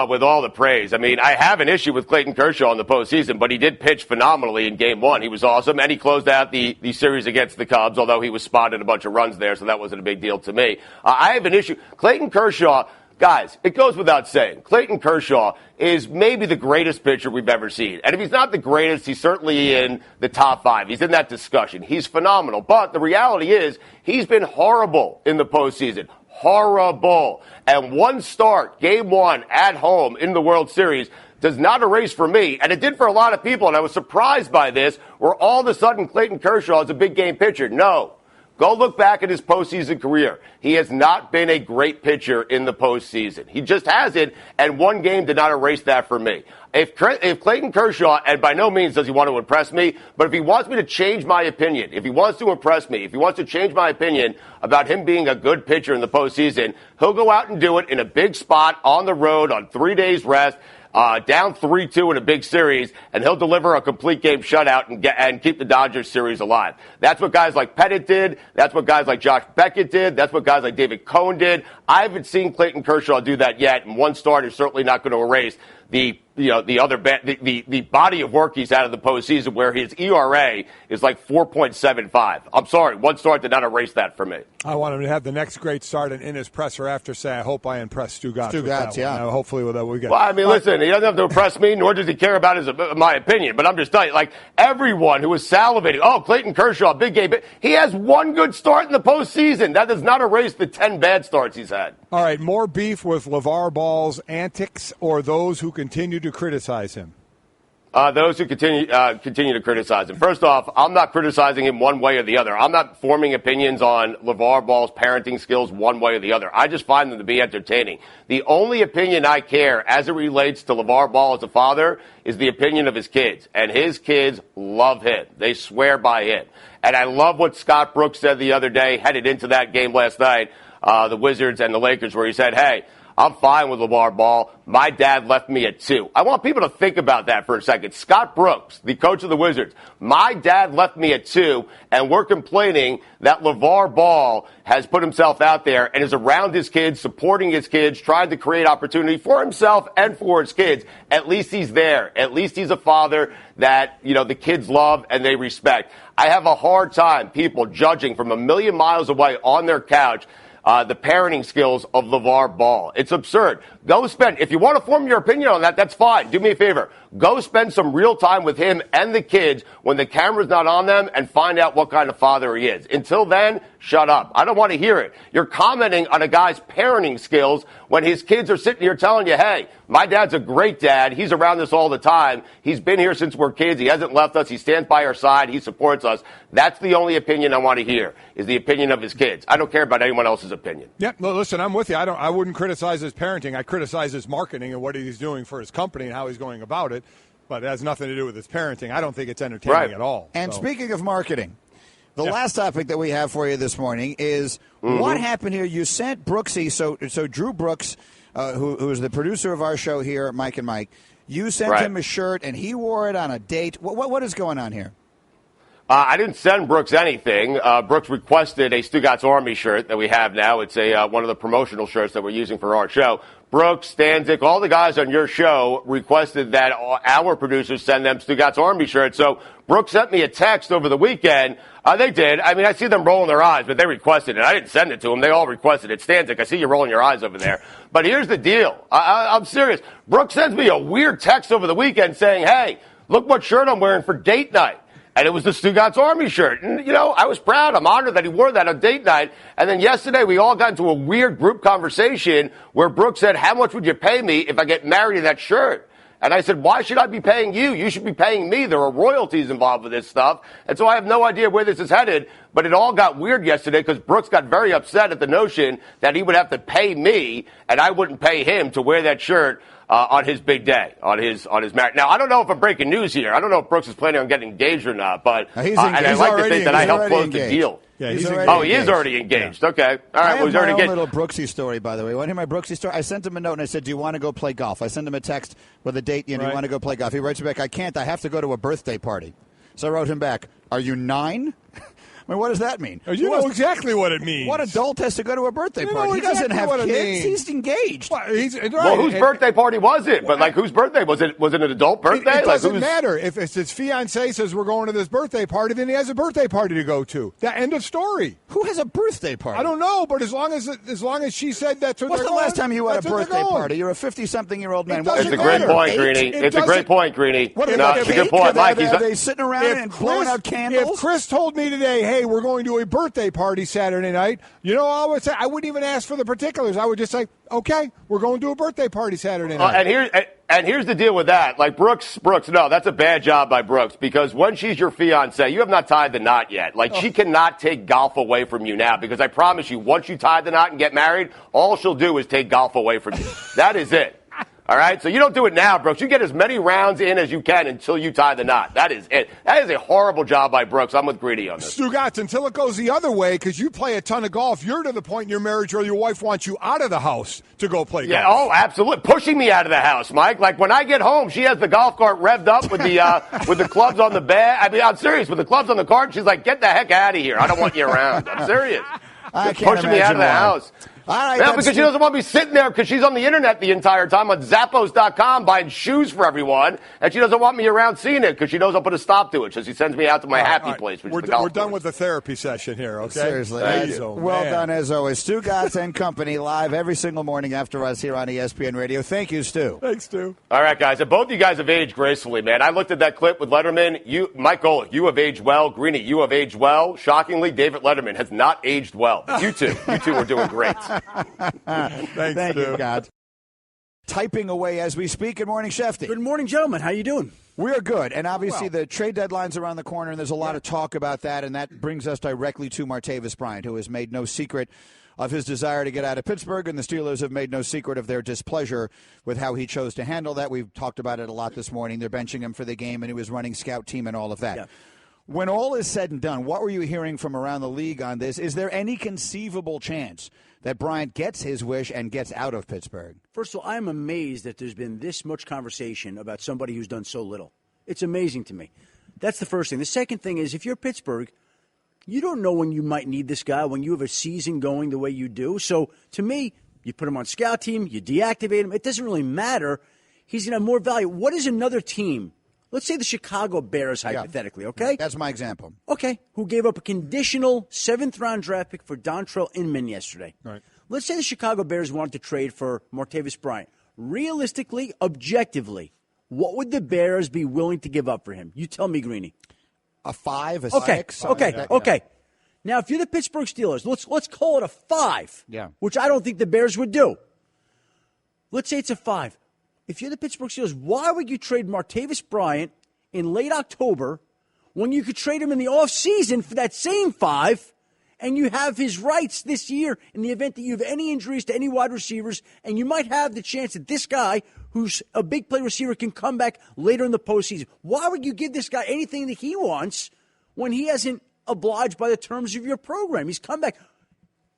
With all the praise. I mean, I have an issue with Clayton Kershaw in the postseason, but he did pitch phenomenally in Game 1. He was awesome, and he closed out the series against the Cubs, although he was spotted a bunch of runs there, so that wasn't a big deal to me. I have an issue. Clayton Kershaw, guys, it goes without saying, Clayton Kershaw is maybe the greatest pitcher we've ever seen. And if he's not the greatest, he's certainly in the top 5. He's in that discussion. He's phenomenal. But the reality is he's been horrible in the postseason. Horrible. And one start, Game 1 at home in the World Series, does not erase for me, and it did for a lot of people, and I was surprised by this, where all of a sudden Clayton Kershaw is a big game pitcher. No. Go look back at his postseason career. He has not been a great pitcher in the postseason. He just hasn't, and one game did not erase that for me. If Clayton Kershaw, and by no means does he want to impress me, but if he wants me to change my opinion, if he wants to impress me, if he wants to change my opinion about him being a good pitcher in the postseason, he'll go out and do it in a big spot on the road on 3 days rest. down 3-2 in a big series, and he'll deliver a complete game shutout and keep the Dodgers series alive. That's what guys like Pettit did. That's what guys like Josh Beckett did. That's what guys like David Cohn did. I haven't seen Clayton Kershaw do that yet, and one start is certainly not going to erase the body of work he's had in the postseason, where his ERA is like 4.75. I'm sorry, one start did not erase that for me. I want him to have the next great start in his presser after say, I hope I impress Stugotz. Stugotz, yeah. Hopefully with that we get. Well, I mean, listen, he doesn't have to impress me, nor does he care about my opinion. But I'm just telling you, like, everyone who is salivating, Clayton Kershaw, big game, but he has one good start in the postseason. That does not erase the 10 bad starts he's had. All right, more beef with LeVar Ball's antics or those who continue to criticize him? Those who continue to criticize him. First off, I'm not criticizing him one way or the other. I'm not forming opinions on LeVar Ball's parenting skills one way or the other. I just find them to be entertaining. The only opinion I care as it relates to LeVar Ball as a father is the opinion of his kids. And his kids love him. They swear by him. And I love what Scott Brooks said the other day, headed into that game last night, the Wizards and the Lakers, where he said, hey, I'm fine with LeVar Ball. My dad left me at 2. I want people to think about that for a second. Scott Brooks, the coach of the Wizards, my dad left me at 2, and we're complaining that LeVar Ball has put himself out there and is around his kids, supporting his kids, trying to create opportunity for himself and for his kids. At least he's there. At least he's a father that, the kids love and they respect. I have a hard time people judging from a million miles away on their couch the parenting skills of LeVar Ball. It's absurd. If you want to form your opinion on that, that's fine. Do me a favor. Go spend some real time with him and the kids when the camera's not on them and find out what kind of father he is. Until then, shut up. I don't want to hear it. You're commenting on a guy's parenting skills when his kids are sitting here telling you, hey, my dad's a great dad. He's around us all the time. He's been here since we're kids. He hasn't left us. He stands by our side. He supports us. That's the only opinion I want to hear, is the opinion of his kids. I don't care about anyone else's opinion. Yeah, well, listen, I'm with you. I wouldn't criticize his parenting. I criticize his marketing and what he's doing for his company and how he's going about it. But it has nothing to do with his parenting. I don't think it's entertaining at all. And speaking of marketing, the last topic that we have for you this morning is what happened here. You sent Brooksy, so Drew Brooks, who is the producer of our show here at Mike and Mike, you sent him a shirt, and he wore it on a date. What is going on here? I didn't send Brooks anything. Brooks requested a Stugotz Army shirt that we have now. It's one of the promotional shirts that we're using for our show. Brooks, Stanzik, all the guys on your show requested that our producers send them Stugotz Army shirts. So Brooks sent me a text over the weekend. They did. I mean, I see them rolling their eyes, but they requested it. I didn't send it to them. They all requested it. Stanzik, I see you rolling your eyes over there. But here's the deal. I'm serious. Brooks sends me a weird text over the weekend saying, hey, look what shirt I'm wearing for date night. And it was the Stugotz Army shirt. And, I was proud. I'm honored that he wore that on date night. And then yesterday we all got into a weird group conversation where Brooks said, how much would you pay me if I get married in that shirt? And I said, why should I be paying you? You should be paying me. There are royalties involved with this stuff. And so I have no idea where this is headed. But it all got weird yesterday because Brooks got very upset at the notion that he would have to pay me and I wouldn't pay him to wear that shirt on his big day, on his marriage. Now, I don't know if I'm breaking news here. I don't know if Brooks is planning on getting engaged or not, but and I like to think that I helped close the deal. Yeah, he is already engaged. Yeah. Okay. All right. Well, he's already engaged. Little Brooksy story, by the way. Want to hear my Brooksy story? I sent him a note and I said, do you want to go play golf? I sent him a text with a date, you want to go play golf. He writes me back, I can't. I have to go to a birthday party. So I wrote him back, are you 9? I mean, what does that mean? You know exactly what it means. What adult has to go to a birthday party? He doesn't have kids. He's engaged. Well, whose birthday party was it? But, whose birthday? Was it an adult birthday? It doesn't matter. If it's his fiancée says we're going to this birthday party, then he has a birthday party to go to. That end of story. Who has a birthday party? I don't know, but as long as she said that's what What's they're the last time you had a birthday party? You're a 50-something-year-old man. It's a great point, Greeny. It's a great point, Greeny. It's a good point. Mike, are they sitting around and blowing out candles? If Chris told me today, hey, we're going to a birthday party Saturday night, I would say, I wouldn't even ask for the particulars. I would just say, okay, we're going to a birthday party Saturday night. And here's the deal with that. Like Brooks, no, that's a bad job by Brooks because when she's your fiancée, you have not tied the knot yet. She cannot take golf away from you now because I promise you, once you tie the knot and get married, all she'll do is take golf away from you. That is it. All right? So you don't do it now, Brooks. You get as many rounds in as you can until you tie the knot. That is it. That is a horrible job by Brooks. I'm with Greeny on this. Stugotz, until it goes the other way, because you play a ton of golf, you're to the point in your marriage where your wife wants you out of the house to go play golf. Yeah, oh, absolutely. Pushing me out of the house, Mike. Like when I get home, she has the golf cart revved up with the clubs on the bed. I mean, I'm serious. With the clubs on the cart, she's like, get the heck out of here. I don't want you around. I'm serious. I can't pushing me out of the house. All right, yeah, because she doesn't want me sitting there because she's on the internet the entire time on Zappos.com buying shoes for everyone, and she doesn't want me around seeing it because she knows I'll put a stop to it. So she sends me out to my happy place, which is the golf We're done course. with the therapy session here, okay? Seriously. Well done, as always. Stugotz and Company live every single morning after us here on ESPN Radio. Thank you, Stu. Thanks, Stu. All right, guys. And both of you guys have aged gracefully, man. I looked at that clip with Letterman. Mike Golic, you have aged well. Greeny, you have aged well. Shockingly, David Letterman has not aged well. You two are doing great. Thank you, God. Typing away as we speak. Good morning, Shefty. Good morning, gentlemen. How you doing? We're good. And obviously the trade deadline's around the corner, and there's a lot of talk about that, and that brings us directly to Martavis Bryant, who has made no secret of his desire to get out of Pittsburgh, and the Steelers have made no secret of their displeasure with how he chose to handle that. We've talked about it a lot this morning. They're benching him for the game, and he was running scout team and all of that. Yeah. When all is said and done, what were you hearing from around the league on this? Is there any conceivable chance that Bryant gets his wish and gets out of Pittsburgh? First of all, I'm amazed that there's been this much conversation about somebody who's done so little. It's amazing to me. That's the first thing. The second thing is, if you're Pittsburgh, you don't know when you might need this guy, when you have a season going the way you do. So, to me, you put him on scout team, you deactivate him. It doesn't really matter. He's going to have more value. What is another team? Let's say the Chicago Bears, hypothetically, okay? That's my example. Okay, who gave up a conditional 7th-round draft pick for Dontrell Inman yesterday. Right. Let's say the Chicago Bears wanted to trade for Martavis Bryant. Realistically, objectively, what would the Bears be willing to give up for him? You tell me, Greeny. A 5, a 6? Okay. Now, if you're the Pittsburgh Steelers, let's call it a 5, which I don't think the Bears would do. Let's say it's a 5. If you're the Pittsburgh Steelers, why would you trade Martavis Bryant in late October when you could trade him in the offseason for that same 5, and you have his rights this year in the event that you have any injuries to any wide receivers, and you might have the chance that this guy, who's a big play receiver, can come back later in the postseason? Why would you give this guy anything that he wants when he hasn't obliged by the terms of your program? He's come back.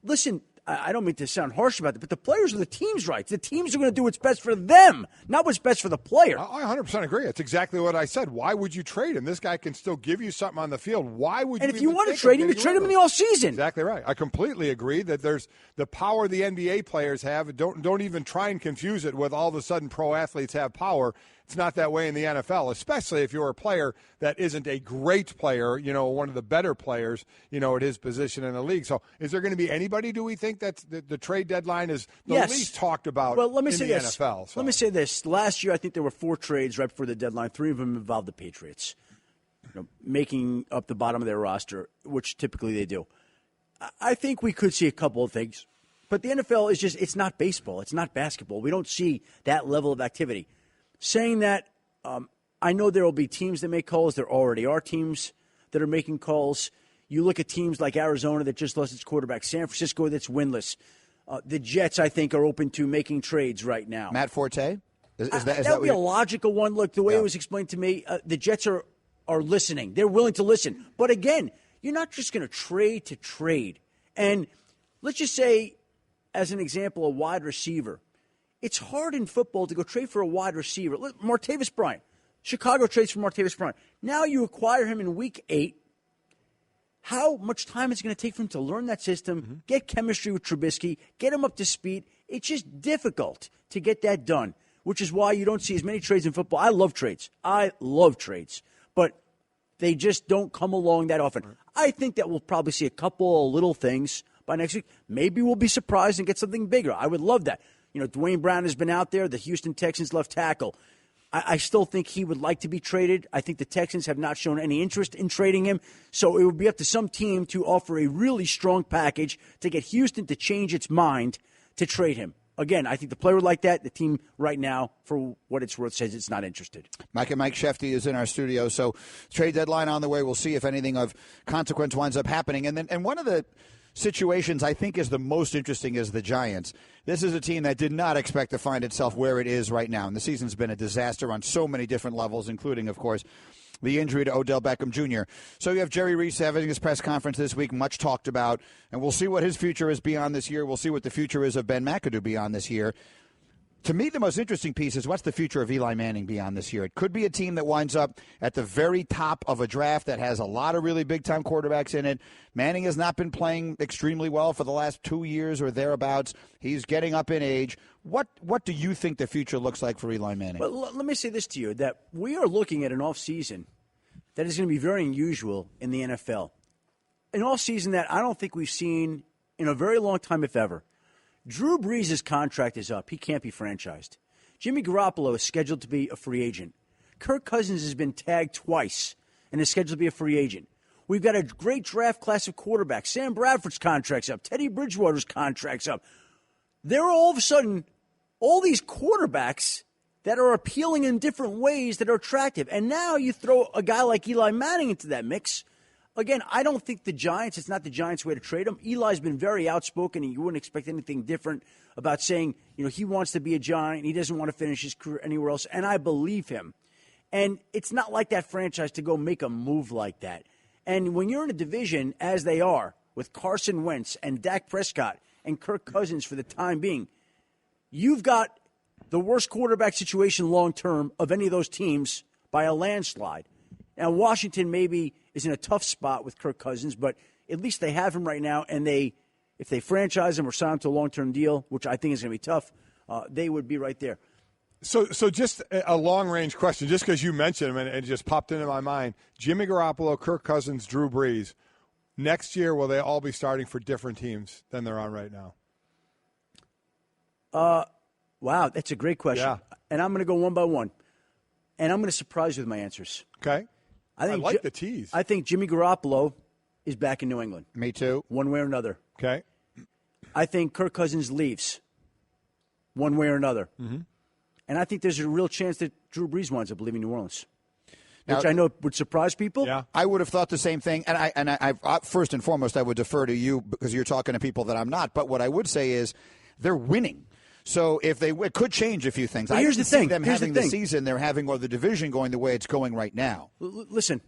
Listen, I don't mean to sound harsh about it, but the players are the team's rights. The teams are going to do what's best for them, not what's best for the player. I 100% agree. That's exactly what I said. Why would you trade him? This guy can still give you something on the field. Why would you? And if you want to trade him, you trade him in the offseason. Exactly right. I completely agree that there's the power the NBA players have. Don't even try and confuse it with all of a sudden pro athletes have power. It's not that way in the NFL, especially if you're a player that isn't a great player, one of the better players, at his position in the league. So is there going to be anybody, do we think, that the trade deadline is the least talked about in the NFL? So. Let me say this. Last year, I think there were 4 trades right before the deadline. 3 of them involved the Patriots, making up the bottom of their roster, which typically they do. I think we could see a couple of things. But the NFL is it's not baseball. It's not basketball. We don't see that level of activity. Saying that, I know there will be teams that make calls. There already are teams that are making calls. You look at teams like Arizona that just lost its quarterback, San Francisco that's winless. The Jets, I think, are open to making trades right now. Matt Forte? That would be a logical one. Look, the way it was explained to me, the Jets are listening. They're willing to listen. But again, you're not just going to trade. And let's just say, as an example, a wide receiver. It's hard in football to go trade for a wide receiver. Martavis Bryant. Chicago trades for Martavis Bryant. Now you acquire him in week 8. How much time is it going to take for him to learn that system, get chemistry with Trubisky, get him up to speed? It's just difficult to get that done, which is why you don't see as many trades in football. I love trades. But they just don't come along that often. I think that we'll probably see a couple of little things by next week. Maybe we'll be surprised and get something bigger. I would love that. Dwayne Brown has been out there, the Houston Texans left tackle. I still think he would like to be traded. I think the Texans have not shown any interest in trading him. So it would be up to some team to offer a really strong package to get Houston to change its mind to trade him. Again, I think the player would like that. The team right now, for what it's worth, says it's not interested. Mike Shefty is in our studio. So trade deadline on the way. We'll see if anything of consequence winds up happening. And one of the situations I think is the most interesting is the Giants. This is a team that did not expect to find itself where it is right now. And the season's been a disaster on so many different levels, including, of course, the injury to Odell Beckham Jr. So you have Jerry Reese having his press conference this week, much talked about, and we'll see what his future is beyond this year. We'll see what the future is of Ben McAdoo beyond this year. To me, the most interesting piece is what's the future of Eli Manning beyond this year. It could be a team that winds up at the very top of a draft that has a lot of really big-time quarterbacks in it. Manning has not been playing extremely well for the last 2 years or thereabouts. He's getting up in age. What do you think the future looks like for Eli Manning? Well, let me say this to you, that we are looking at an offseason that is going to be very unusual in the NFL. An offseason that I don't think we've seen in a very long time, if ever. Drew Brees' contract is up. He can't be franchised. Jimmy Garoppolo is scheduled to be a free agent. Kirk Cousins has been tagged twice and is scheduled to be a free agent. We've got a great draft class of quarterbacks. Sam Bradford's contract's up. Teddy Bridgewater's contract's up. There are all of a sudden all these quarterbacks that are appealing in different ways that are attractive. And now you throw a guy like Eli Manning into that mix. Again, I don't think it's not the Giants' way to trade him. Eli's been very outspoken, and you wouldn't expect anything different about saying, he wants to be a Giant. He doesn't want to finish his career anywhere else, and I believe him. And it's not like that franchise to go make a move like that. And when you're in a division, as they are, with Carson Wentz and Dak Prescott and Kirk Cousins for the time being, you've got the worst quarterback situation long-term of any of those teams by a landslide. Now, Washington maybe is in a tough spot with Kirk Cousins, but at least they have him right now, and if they franchise him or sign him to a long-term deal, which I think is going to be tough, they would be right there. So just a long-range question, just because you mentioned him and it just popped into my mind. Jimmy Garoppolo, Kirk Cousins, Drew Brees. Next year, will they all be starting for different teams than they're on right now? Wow, that's a great question. Yeah. And I'm going to go one by one. And I'm going to surprise you with my answers. Okay. I like the tease. I think Jimmy Garoppolo is back in New England. Me too. One way or another. Okay. I think Kirk Cousins leaves one way or another. Mm-hmm. And I think there's a real chance that Drew Brees winds up leaving New Orleans, Now, which I know would surprise people. Yeah. I would have thought the same thing. And I first and foremost, I would defer to you because you're talking to people that I'm not. But what I would say is they're winning. So it could change a few things. But I here's didn't the thing. see them Here's having the the thing. season they're having or the division going the way it's going right now. Listen,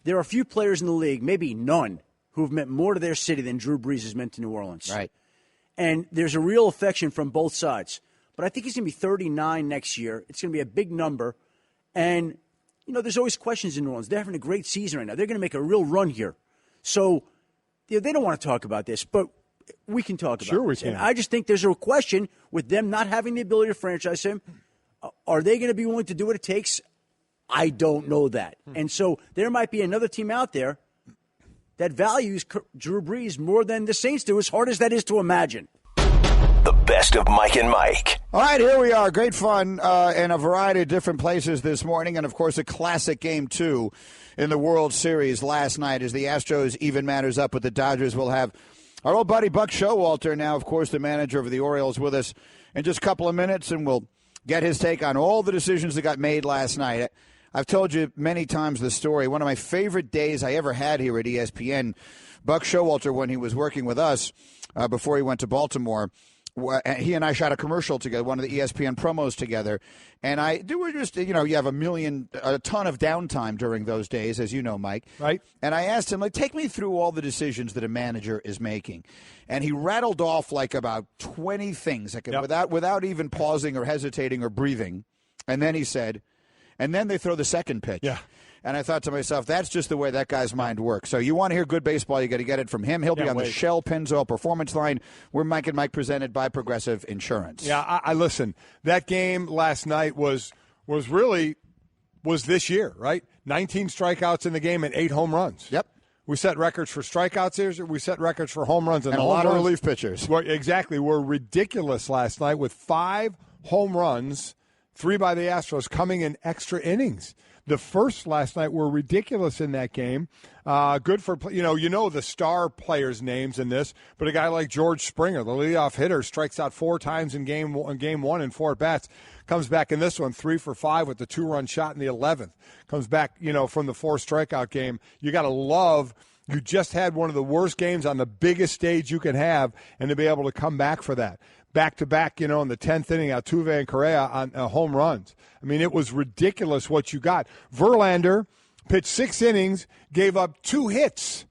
there are a few players in the league, maybe none, who have meant more to their city than Drew Brees has meant to New Orleans. Right. And there's a real affection from both sides. But I think he's going to be 39 next year. It's going to be a big number. And, there's always questions in New Orleans. They're having a great season right now. They're going to make a real run here. So they don't want to talk about this, but we can talk about it. Sure we can. And I just think there's a question with them not having the ability to franchise him. Are they going to be willing to do what it takes? I don't know that. And so there might be another team out there that values Drew Brees more than the Saints do, as hard as that is to imagine. The best of Mike and Mike. All right, here we are. Great fun in a variety of different places this morning. And, of course, a classic game, too, in the World Series last night as the Astros even matters up with the Dodgers. We'll have our old buddy Buck Showalter now, of course, the manager of the Orioles, with us in just a couple of minutes, and we'll get his take on all the decisions that got made last night. I've told you many times the story. One of my favorite days I ever had here at ESPN, Buck Showalter, when he was working with us before he went to Baltimore, he and I shot a commercial together, one of the ESPN promos together. And you have a ton of downtime during those days, as you know, Mike. Right. And I asked him, take me through all the decisions that a manager is making. And he rattled off about 20 things, without even pausing or hesitating or breathing. And then he said, and then they throw the second pitch. Yeah. And I thought to myself, that's just the way that guy's mind works. So you want to hear good baseball, you got to get it from him. He'll be on the Shell Pennzoil Performance Line. We're Mike and Mike, presented by Progressive Insurance. Yeah, I listen. That game last night was this year, right? 19 strikeouts in the game and 8 home runs. Yep. We set records for strikeouts here. We set records for home runs. And a lot of relief pitchers. Were ridiculous last night with 5 home runs, 3 by the Astros, coming in extra innings. The first last night were ridiculous in that game. Good for, the star players' names in this, but a guy like George Springer, the leadoff hitter, strikes out 4 times in game one in 4 at-bats. Comes back in this one, 3 for 5 with the 2-run shot in the 11th. Comes back, from the 4 strikeout game. You got to love You just had one of the worst games on the biggest stage you can have, and to be able to come back for that. Back-to-back, in the 10th inning, Altuve and Correa on home runs. I mean, it was ridiculous what you got. Verlander pitched 6 innings, gave up 2 hits,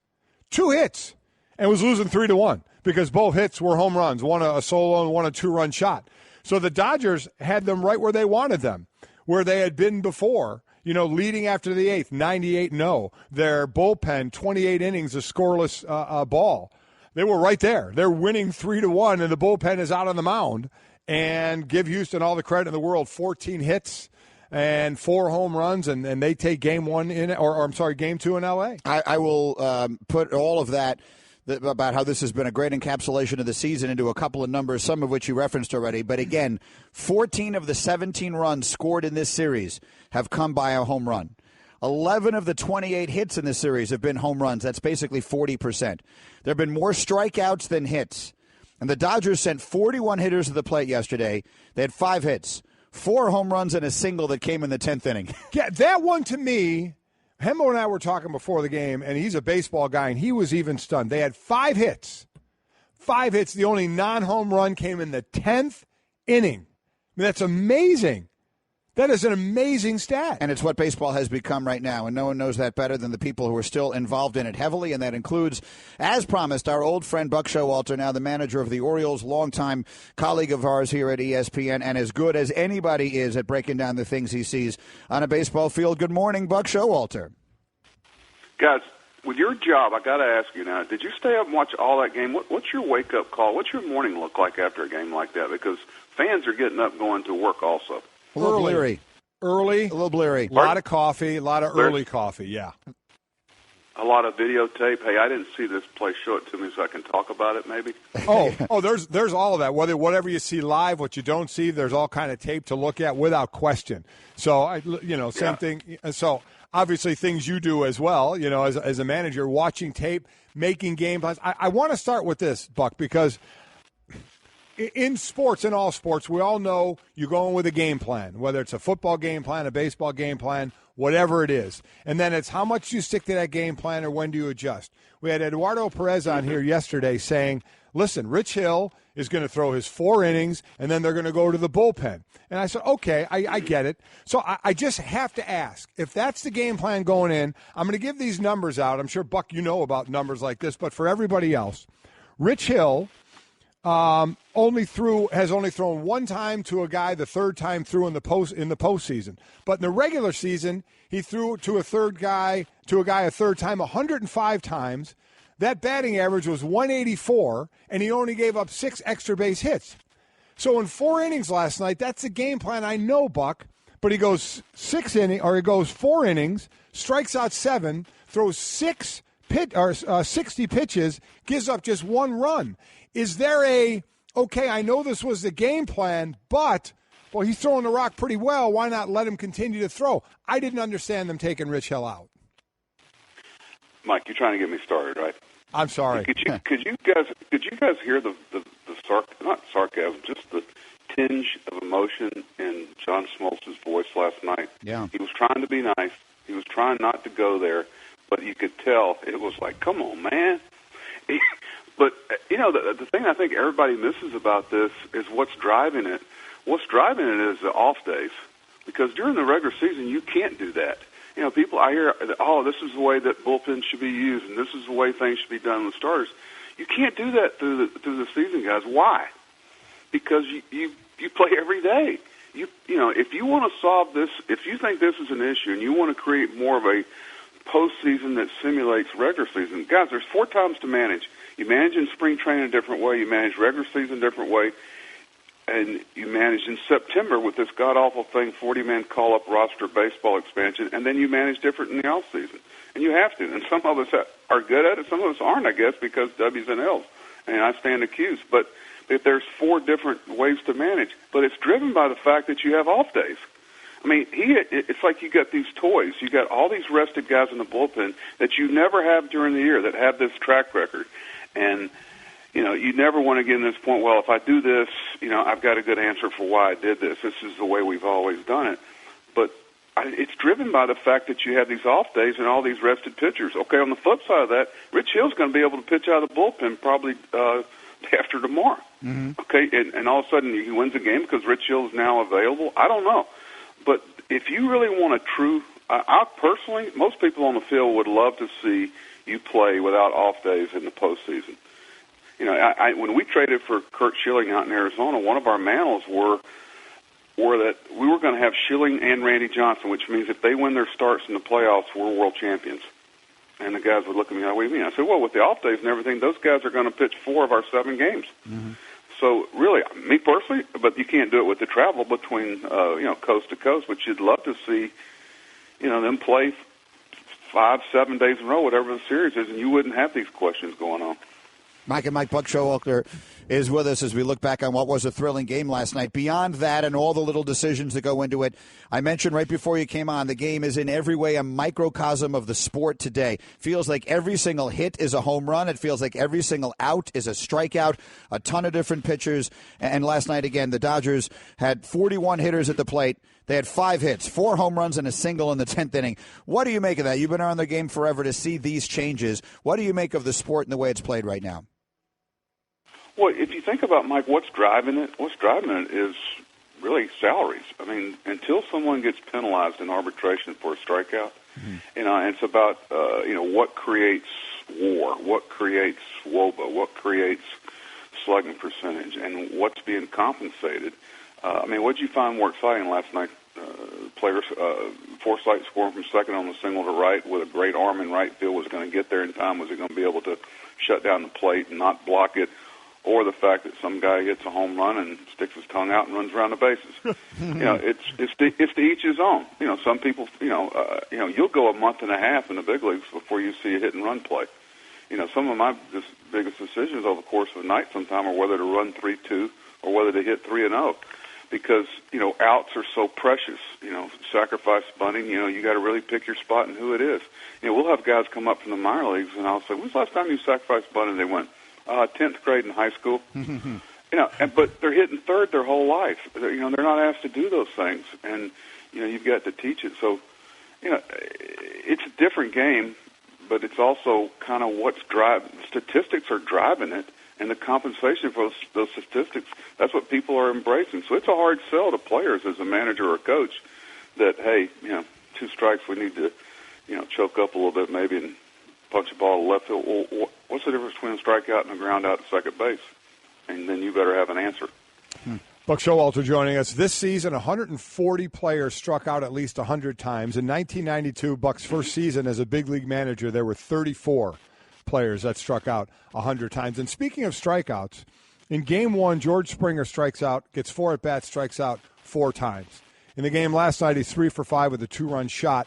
and was losing 3-1 because both hits were home runs, one a solo and one a 2-run shot. So the Dodgers had them right where they wanted them, where they had been before, leading after the 8th, 98-0. Their bullpen, 28 innings of scoreless ball. They were right there. They're winning 3-1, and the bullpen is out on the mound. And give Houston all the credit in the world, 14 hits and 4 home runs, and they take game 2 in L.A. I will put all of that about how this has been a great encapsulation of the season into a couple of numbers, some of which you referenced already. But again, 14 of the 17 runs scored in this series have come by a home run. 11 of the 28 hits in this series have been home runs. That's basically 40%. There have been more strikeouts than hits. And the Dodgers sent 41 hitters to the plate yesterday. They had 5 hits, 4 home runs, and a single that came in the 10th inning. Yeah, that one to me, Hembo and I were talking before the game, and he's a baseball guy, and he was even stunned. They had 5 hits. 5 hits. The only non-home run came in the 10th inning. I mean, that's amazing. That is an amazing stat. And it's what baseball has become right now, and no one knows that better than the people who are still involved in it heavily, and that includes, as promised, our old friend Buck Showalter, now the manager of the Orioles, longtime colleague of ours here at ESPN, and as good as anybody is at breaking down the things he sees on a baseball field. Good morning, Buck Showalter. Guys, with your job, I got to ask you now, did you stay up and watch all that game? What's your wake-up call? What's your morning look like after a game like that? Because fans are getting up going to work also. A little bleary. Early. A little bleary. A lot of coffee, a lot of early coffee, yeah. A lot of videotape. Hey, I didn't see this play. Show it to me so I can talk about it maybe. There's all of that. Whatever you see live, what you don't see, there's all kind of tape to look at without question. So, same thing. So, obviously, things you do as well, as a manager, watching tape, making game plans. I want to start with this, Buck, because in sports, in all sports, we all know you go in with a game plan, whether it's a football game plan, a baseball game plan, whatever it is. And then it's how much you stick to that game plan or when do you adjust. We had Eduardo Perez on here yesterday saying, listen, Rich Hill is going to throw his 4 innings, and then they're going to go to the bullpen. And I said, okay, I get it. So I just have to ask, if that's the game plan going in, I'm going to give these numbers out. I'm sure, Buck, you know about numbers like this, but for everybody else, Rich Hill has only thrown 1 time to a guy the 3rd time through in the postseason. But in the regular season, he threw to a guy a 3rd time 105 times. That batting average was 184, and he only gave up 6 extra base hits. So in 4 innings last night, that's the game plan. I know, Buck, but he goes 4 innings, strikes out 7, throws 60 pitches, gives up just 1 run. Is there I know this was the game plan, but, he's throwing the rock pretty well. Why not let him continue to throw? I didn't understand them taking Rich Hill out. Mike, you're trying to get me started, right? I'm sorry. Could you guys hear the not sarcasm, just the tinge of emotion in John Smoltz's voice last night? Yeah. He was trying to be nice. He was trying not to go there, but you could tell it was like, come on, man. But, the thing I think everybody misses about this is what's driving it. What's driving it is the off days. Because during the regular season, you can't do that. People, I hear, this is the way that bullpen should be used, and this is the way things should be done with starters. You can't do that through the season, guys. Why? Because you play every day. If you want to solve this, if you think this is an issue and you want to create more of a postseason that simulates regular season, guys, there's 4 times to manage. You manage in spring training a different way. You manage regular season a different way. And you manage in September with this god-awful thing, 40-man call-up roster baseball expansion, and then you manage different in the off-season. And you have to. And some of us are good at it. Some of us aren't, I guess, because W's and L's. And I stand accused. But if there's 4 different ways to manage. But it's driven by the fact that you have off days. I mean, it's like you got these toys. You got all these rested guys in the bullpen that you never have during the year that have this track record. And, you never want to get in this point, well, if I do this, I've got a good answer for why I did this. This is the way we've always done it. But it's driven by the fact that you have these off days and all these rested pitchers. Okay, on the flip side of that, Rich Hill's going to be able to pitch out of the bullpen probably after tomorrow. Mm-hmm. Okay, and all of a sudden he wins a game because Rich Hill is now available. I don't know. But if you really want a true, I personally, most people on the field would love to see you play without off days in the postseason. You know, when we traded for Kurt Schilling out in Arizona, one of our mantles were that we were going to have Schilling and Randy Johnson, which means if they win their starts in the playoffs, we're world champions. And the guys would look at me like, what do you mean? I said, well, with the off days and everything, those guys are going to pitch 4 of our 7 games. Mm-hmm. So really, me personally, but you can't do it with the travel between, coast to coast, but you'd love to see, them play 5-7 days in a row, whatever the series is, and you wouldn't have these questions going on. Mike and Mike, Buck Showalter is with us as we look back on what was a thrilling game last night. Beyond that and all the little decisions that go into it, I mentioned right before you came on, the game is in every way a microcosm of the sport today. Feels like every single hit is a home run. It feels like every single out is a strikeout, a ton of different pitchers. And last night, again, the Dodgers had 41 hitters at the plate. They had 5 hits, 4 home runs, and a single in the 10th inning. What do you make of that? You've been around the game forever to see these changes. What do you make of the sport and the way it's played right now? Well, if you think about, Mike, what's driving it is really salaries. I mean, until someone gets penalized in arbitration for a strikeout, it's about, what creates WAR, what creates WOBA, what creates slugging percentage, and what's being compensated. What did you find more exciting last night? Players, Forsythe scoring from second on the single to right with a great arm in right field, was going to get there in time. Was he going to be able to shut down the plate and not block it? Or the fact that some guy hits a home run and sticks his tongue out and runs around the bases. It's to each his own. Some people, you'll go a month and a half in the big leagues before you see a hit and run play. Some of my biggest decisions over the course of the night sometime are whether to run 3-2 or whether to hit 3-0, because outs are so precious. Sacrifice bunting. You got to really pick your spot and who it is. We'll have guys come up from the minor leagues and I'll say, "When's the last time you sacrificed bunting?" They went, 10th grade in high school. But they're hitting third their whole life. They're not asked to do those things, and you've got to teach it. So, it's a different game, but it's also kind of what's driving. Statistics are driving it, and the compensation for those statistics. That's what people are embracing. So it's a hard sell to players as a manager or a coach that, hey, 2 strikes, we need to, choke up a little bit maybe and punch a ball to left field. Well, what's the difference between a strikeout and a ground out to second base? And then you better have an answer. Buck Showalter joining us. This season, 140 players struck out at least 100 times. In 1992, Buck's first season as a big league manager, there were 34 players that struck out 100 times. And speaking of strikeouts, in Game 1, George Springer strikes out, gets 4 at-bats, strikes out 4 times. In the game last night, he's 3 for 5 with a 2-run shot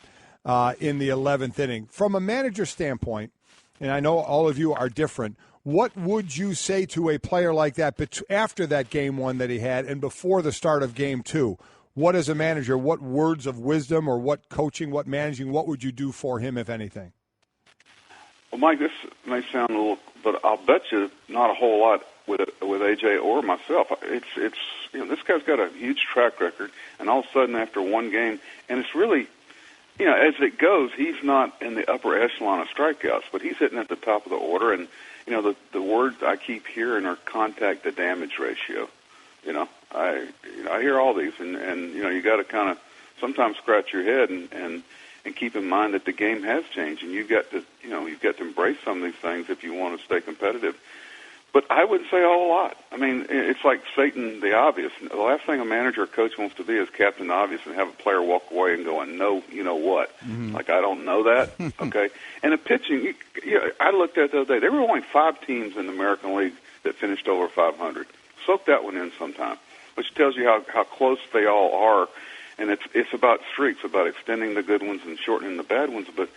in the 11th inning. From a manager standpoint, and I know all of you are different, what would you say to a player like that after that Game 1 that he had and before the start of Game 2? What, as a manager, what words of wisdom or what coaching, what managing, what would you do for him, if anything? Well, Mike, this may sound a little, but I'll bet you not a whole lot with AJ or myself. It's this guy's got a huge track record, and all of a sudden after one game, and it's really, as it goes, he's not in the upper echelon of strikeouts, but he's hitting at the top of the order. And the words I keep hearing are contact to damage ratio. I hear all these, and you got to kind of sometimes scratch your head and keep in mind that the game has changed, and you've got to embrace some of these things if you want to stay competitive. But I wouldn't say a whole lot. I mean, it's like stating the obvious. The last thing a manager or coach wants to be is Captain Obvious and have a player walk away and going, no, you know what? Mm-hmm. Like, I don't know that. Okay. And the pitching, I looked at it the other day. There were only 5 teams in the American League that finished over 500. Soak that one in sometime, which tells you how close they all are. And it's about streaks, about extending the good ones and shortening the bad ones. But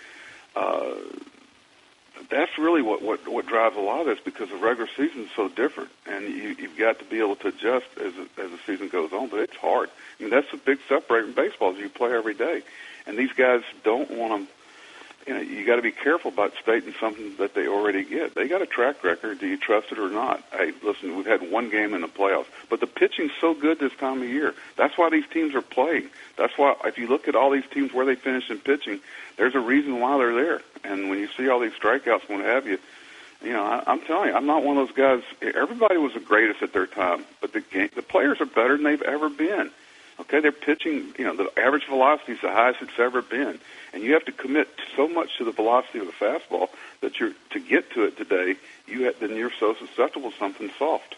that's really what drives a lot of this, because the regular season is so different, and you've got to be able to adjust as the season goes on. But it's hard. I mean, that's the big separator in baseball is you play every day, and these guys don't want you got to be careful about stating something that they already get. They got a track record. Do you trust it or not? Hey, listen, we've had one game in the playoffs, but the pitching's so good this time of year. That's why these teams are playing. That's why if you look at all these teams where they finish in pitching, there's a reason why they're there. And when you see all these strikeouts and what have you, I'm telling you, I'm not one of those guys. Everybody was the greatest at their time, but the players are better than they've ever been. Okay, they're pitching, the average velocity is the highest it's ever been. And you have to commit so much to the velocity of the fastball that to get to it today, then you're so susceptible to something soft.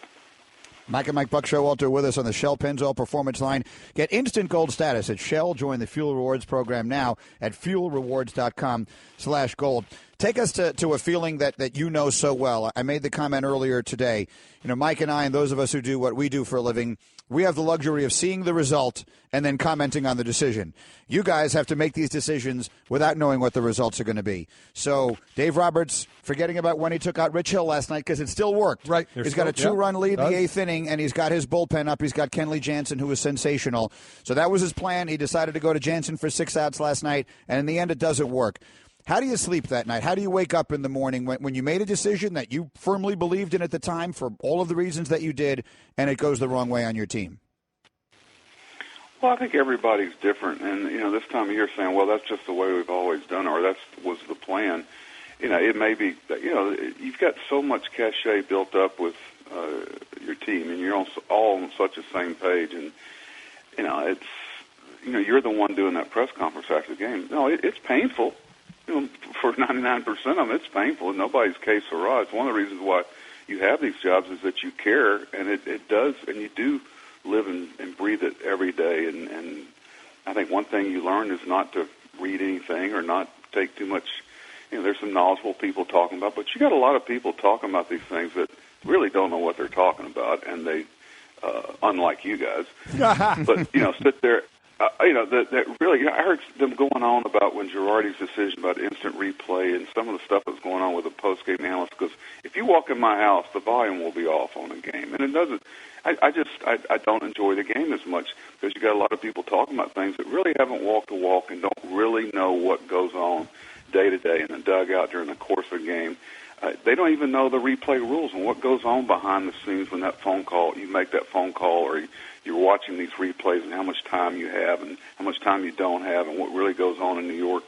Mike and Mike Buck Showalter with us on the Shell Pennzoil Performance Line. Get instant gold status at Shell. Join the Fuel Rewards program now at fuelrewards.com/gold. Take us to a feeling that you know so well. I made the comment earlier today. Mike and I and those of us who do what we do for a living, we have the luxury of seeing the result and then commenting on the decision. You guys have to make these decisions without knowing what the results are going to be. So Dave Roberts, forgetting about when he took out Rich Hill last night because it still worked. Right. He's got a 2-run lead in the 8th inning, and he's got his bullpen up. He's got Kenley Jansen, who was sensational. So that was his plan. He decided to go to Jansen for 6 outs last night, and in the end it doesn't work. How do you sleep that night? How do you wake up in the morning when you made a decision that you firmly believed in at the time for all of the reasons that you did, and it goes the wrong way on your team? Well, I think everybody's different, and this time of year saying, well, that's just the way we've always done, or that was the plan. It may be, you've got so much cachet built up with your team, and you're all on such a same page, and it's you're the one doing that press conference after the game. No, it's painful. For 99% of them, it's painful, and nobody's case or raw. It's one of the reasons why you have these jobs is that you care, and it does, and you do live and breathe it every day. And I think one thing you learn is not to read anything or not take too much. There's some knowledgeable people talking about, but you got a lot of people talking about these things that really don't know what they're talking about, and they, unlike you guys, but sit there. That really, I heard them going on about when Girardi's decision about instant replay and some of the stuff that's going on with the post-game analysts. Because if you walk in my house, the volume will be off on the game, and it doesn't. I don't enjoy the game as much because you got a lot of people talking about things that really haven't walked the walk and don't really know what goes on day to day in the dugout during the course of a game. They don't even know the replay rules and what goes on behind the scenes when you make that phone call, or you're watching these replays and how much time you have and how much time you don't have and what really goes on in New York.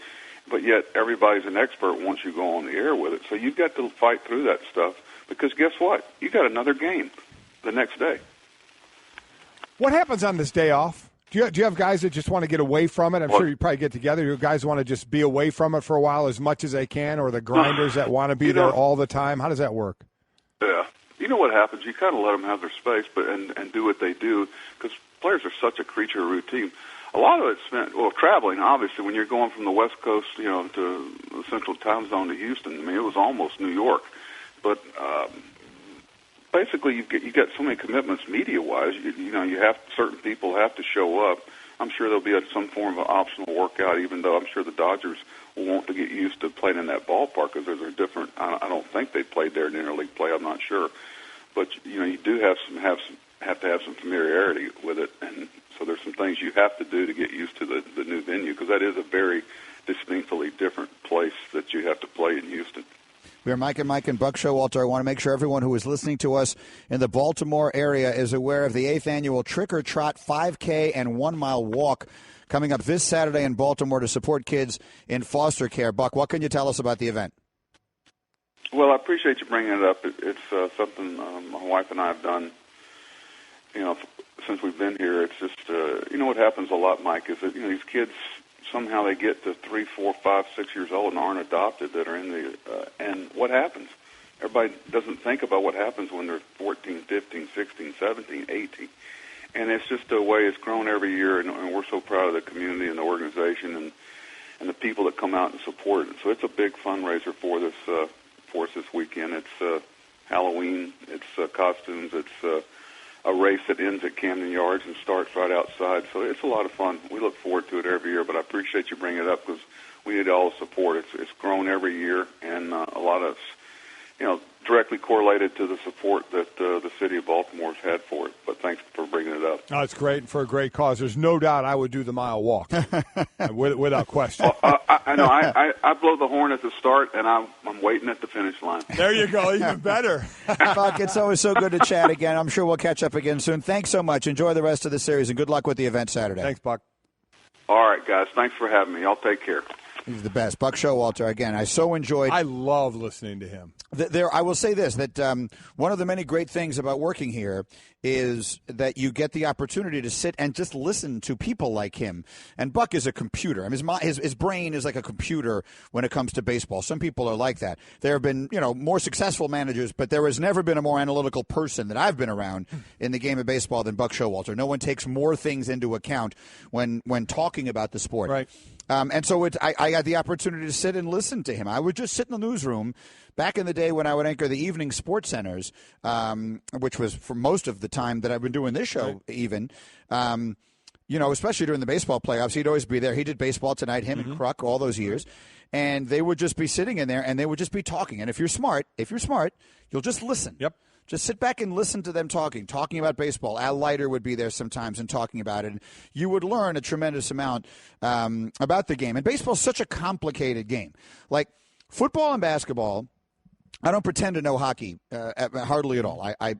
But yet everybody's an expert once you go on the air with it. So you've got to fight through that stuff because guess what? You got another game the next day. What happens on this day off? Do you have guys that just want to get away from it? I'm sure you probably get together. You guys want to just be away from it for a while as much as they can, or the grinders that want to be there all the time? How does that work? Yeah. You know what happens? You kind of let them have their space and do what they do because players are such a creature of routine. A lot of it's spent, traveling, obviously, when you're going from the West Coast, to the Central Time Zone to Houston. I mean, it was almost New York. But basically, you get so many commitments media-wise. You have certain people have to show up. I'm sure there'll be some form of an optional workout, even though I'm sure the Dodgers will want to get used to playing in that ballpark because there's a different. I don't think they played there in interleague play. I'm not sure, but you do have to have some familiarity with it, and so there's some things you have to do to get used to the new venue because that is a very distinctly different place that you have to play in Houston. We are Mike and Buck Showalter. I want to make sure everyone who is listening to us in the Baltimore area is aware of the 8th annual Trick or Trot 5K and 1 mile walk coming up this Saturday in Baltimore to support kids in foster care. Buck, what can you tell us about the event? Well, I appreciate you bringing it up. It's something my wife and I have done, since we've been here. It's just, what happens a lot, Mike, is that, these kids, somehow they get to 3, 4, 5, 6 years old and aren't adopted that are in the, and what happens? Everybody doesn't think about what happens when they're 14, 15, 16, 17, 18. And it's just a way it's grown every year, and we're so proud of the community and the organization and the people that come out and support it. So it's a big fundraiser for us this weekend. It's Halloween, it's costumes, it's a race that ends at Camden Yards and starts right outside. So it's a lot of fun. We look forward to it every year, but I appreciate you bringing it up because we need all the support. It's grown every year, and a lot of us, directly correlated to the support that the city of Baltimore has had for it. But thanks for bringing it up. Oh, it's great and for a great cause. There's no doubt I would do the mile walk without question. I know. I blow the horn at the start, and I'm waiting at the finish line. There you go. Even better. Buck, it's always so good to chat again. I'm sure we'll catch up again soon. Thanks so much. Enjoy the rest of the series, and good luck with the event Saturday. Thanks, Buck. All right, guys. Thanks for having me. Y'all take care. He's the best. Buck Showalter, again, I so enjoyed. I love listening to him. I will say this, that one of the many great things about working here is that you get the opportunity to sit and just listen to people like him. And Buck is a computer. I mean, his brain is like a computer when it comes to baseball. Some people are like that. There have been, more successful managers, but there has never been a more analytical person that I've been around in the game of baseball than Buck Showalter. No one takes more things into account when talking about the sport. Right. And so I had the opportunity to sit and listen to him. I would just sit in the newsroom back in the day when I would anchor the evening sports centers, which was for most of the time that I've been doing this show, even. Especially during the baseball playoffs, he'd always be there. He did Baseball Tonight, him and Kruk, all those years. And they would just be sitting in there, and they would just be talking. And if you're smart, you'll just listen. Yep. Just sit back and listen to them talking about baseball. Al Leiter would be there sometimes and talking about it. And you would learn a tremendous amount about the game. And baseball is such a complicated game. Like football and basketball, I don't pretend to know hockey hardly at all. I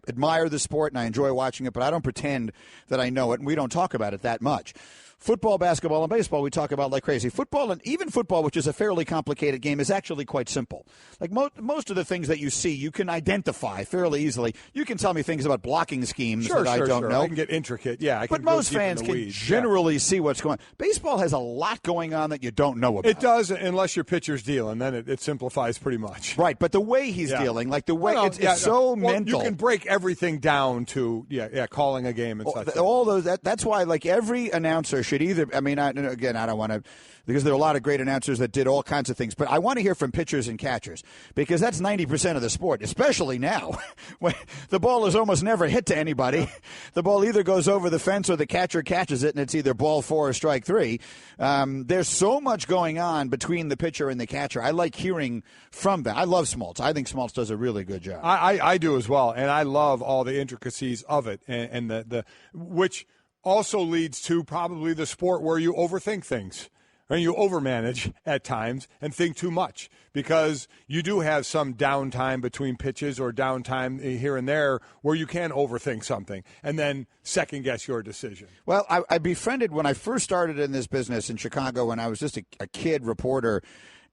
admire the sport and I enjoy watching it, but I don't pretend that I know it, and we don't talk about it that much. Football, basketball, and baseball we talk about like crazy. Football, and even football, which is a fairly complicated game, is actually quite simple. Like most of the things that you see, you can identify fairly easily. You can tell me things about blocking schemes that I don't know. I can get intricate, yeah. But most fans can generally see what's going on. Baseball has a lot going on that you don't know about. It does, unless your pitcher's dealing, then it simplifies pretty much. Right, but the way he's dealing, like the way it's so mental. You can break everything down to calling a game and such. All those. That's why, like every announcer should either. I mean, I don't want to, because there are a lot of great announcers that did all kinds of things. But I want to hear from pitchers and catchers, because that's 90% of the sport, especially now, when the ball is almost never hit to anybody. The ball either goes over the fence or the catcher catches it, and it's either ball 4 or strike 3. There's so much going on between the pitcher and the catcher. I like hearing from them. I love Smoltz. I think Smoltz does a really good job. I do as well, and I love all the intricacies of it, and the which also leads to probably the sport where you overthink things. And you overmanage at times and think too much, because you do have some downtime between pitches or downtime here and there where you can overthink something and then second-guess your decision. Well, I befriended, when I first started in this business in Chicago when I was just a kid reporter.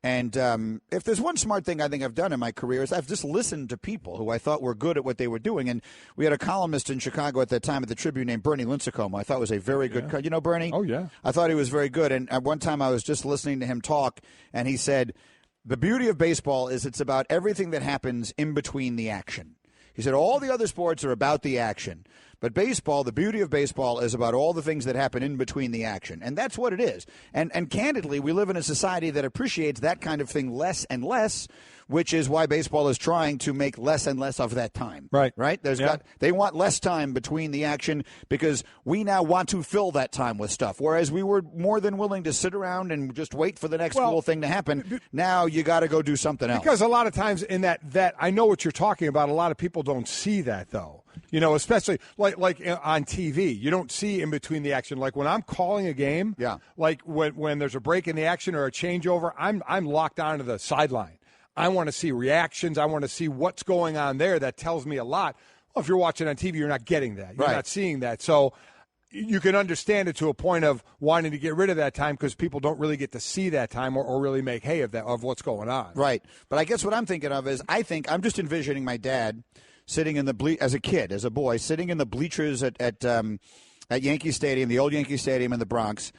And if there's one smart thing I think I've done in my career is I've just listened to people who I thought were good at what they were doing. And we had a columnist in Chicago at that time at the Tribune named Bernie Lincecum. I thought was a very good. You know Bernie? Oh, yeah. I thought he was very good. And at one time I was just listening to him talk, and he said, the beauty of baseball is it's about everything that happens in between the action. He said all the other sports are about the action. But baseball, the beauty of baseball is about all the things that happen in between the action. And that's what it is. And candidly, we live in a society that appreciates that kind of thing less and less, which is why baseball is trying to make less and less of that time. Right. Right? They want less time between the action, because we now want to fill that time with stuff. Whereas we were more than willing to sit around and just wait for the next cool thing to happen. Now you got to go do something else. Because a lot of times in that I know what you're talking about. A lot of people don't see that, though. Especially like on TV, you don't see in between the action. Like when I'm calling a game, like when there's a break in the action or a changeover, I'm locked onto the sideline. I want to see reactions. I want to see what's going on there. That tells me a lot. Well, if you're watching on TV, you're not getting that. You're not seeing that. So you can understand it to a point of wanting to get rid of that time, because people don't really get to see that time or really make hay of what's going on. Right. But I guess what I'm thinking of is I'm just envisioning my dad sitting in as a kid, as a boy, sitting in the bleachers at Yankee Stadium, the old Yankee Stadium in the Bronx,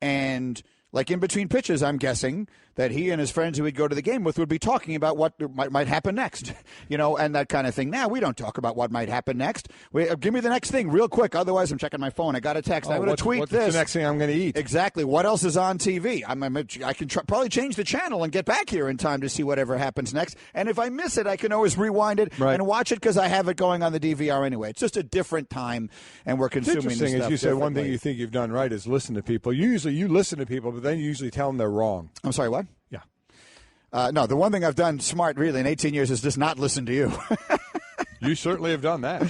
and like in between pitches, I'm guessing that he and his friends who he'd go to the game with would be talking about what might happen next, and that kind of thing. Now, we don't talk about what might happen next. Give me the next thing real quick. Otherwise, I'm checking my phone. I got a text. I'm going to tweet what's this. The next thing I'm going to eat? Exactly. What else is on TV? I can probably change the channel and get back here in time to see whatever happens next. And if I miss it, I can always rewind it and watch it, because I have it going on the DVR anyway. It's just a different time, and we're consuming the stuff. As you said, one thing you think you've done right is listen to people. You listen to people, but then you usually tell them they're wrong. I'm sorry, what? Yeah. No, the one thing I've done smart really in 18 years is just not listen to you. You certainly have done that.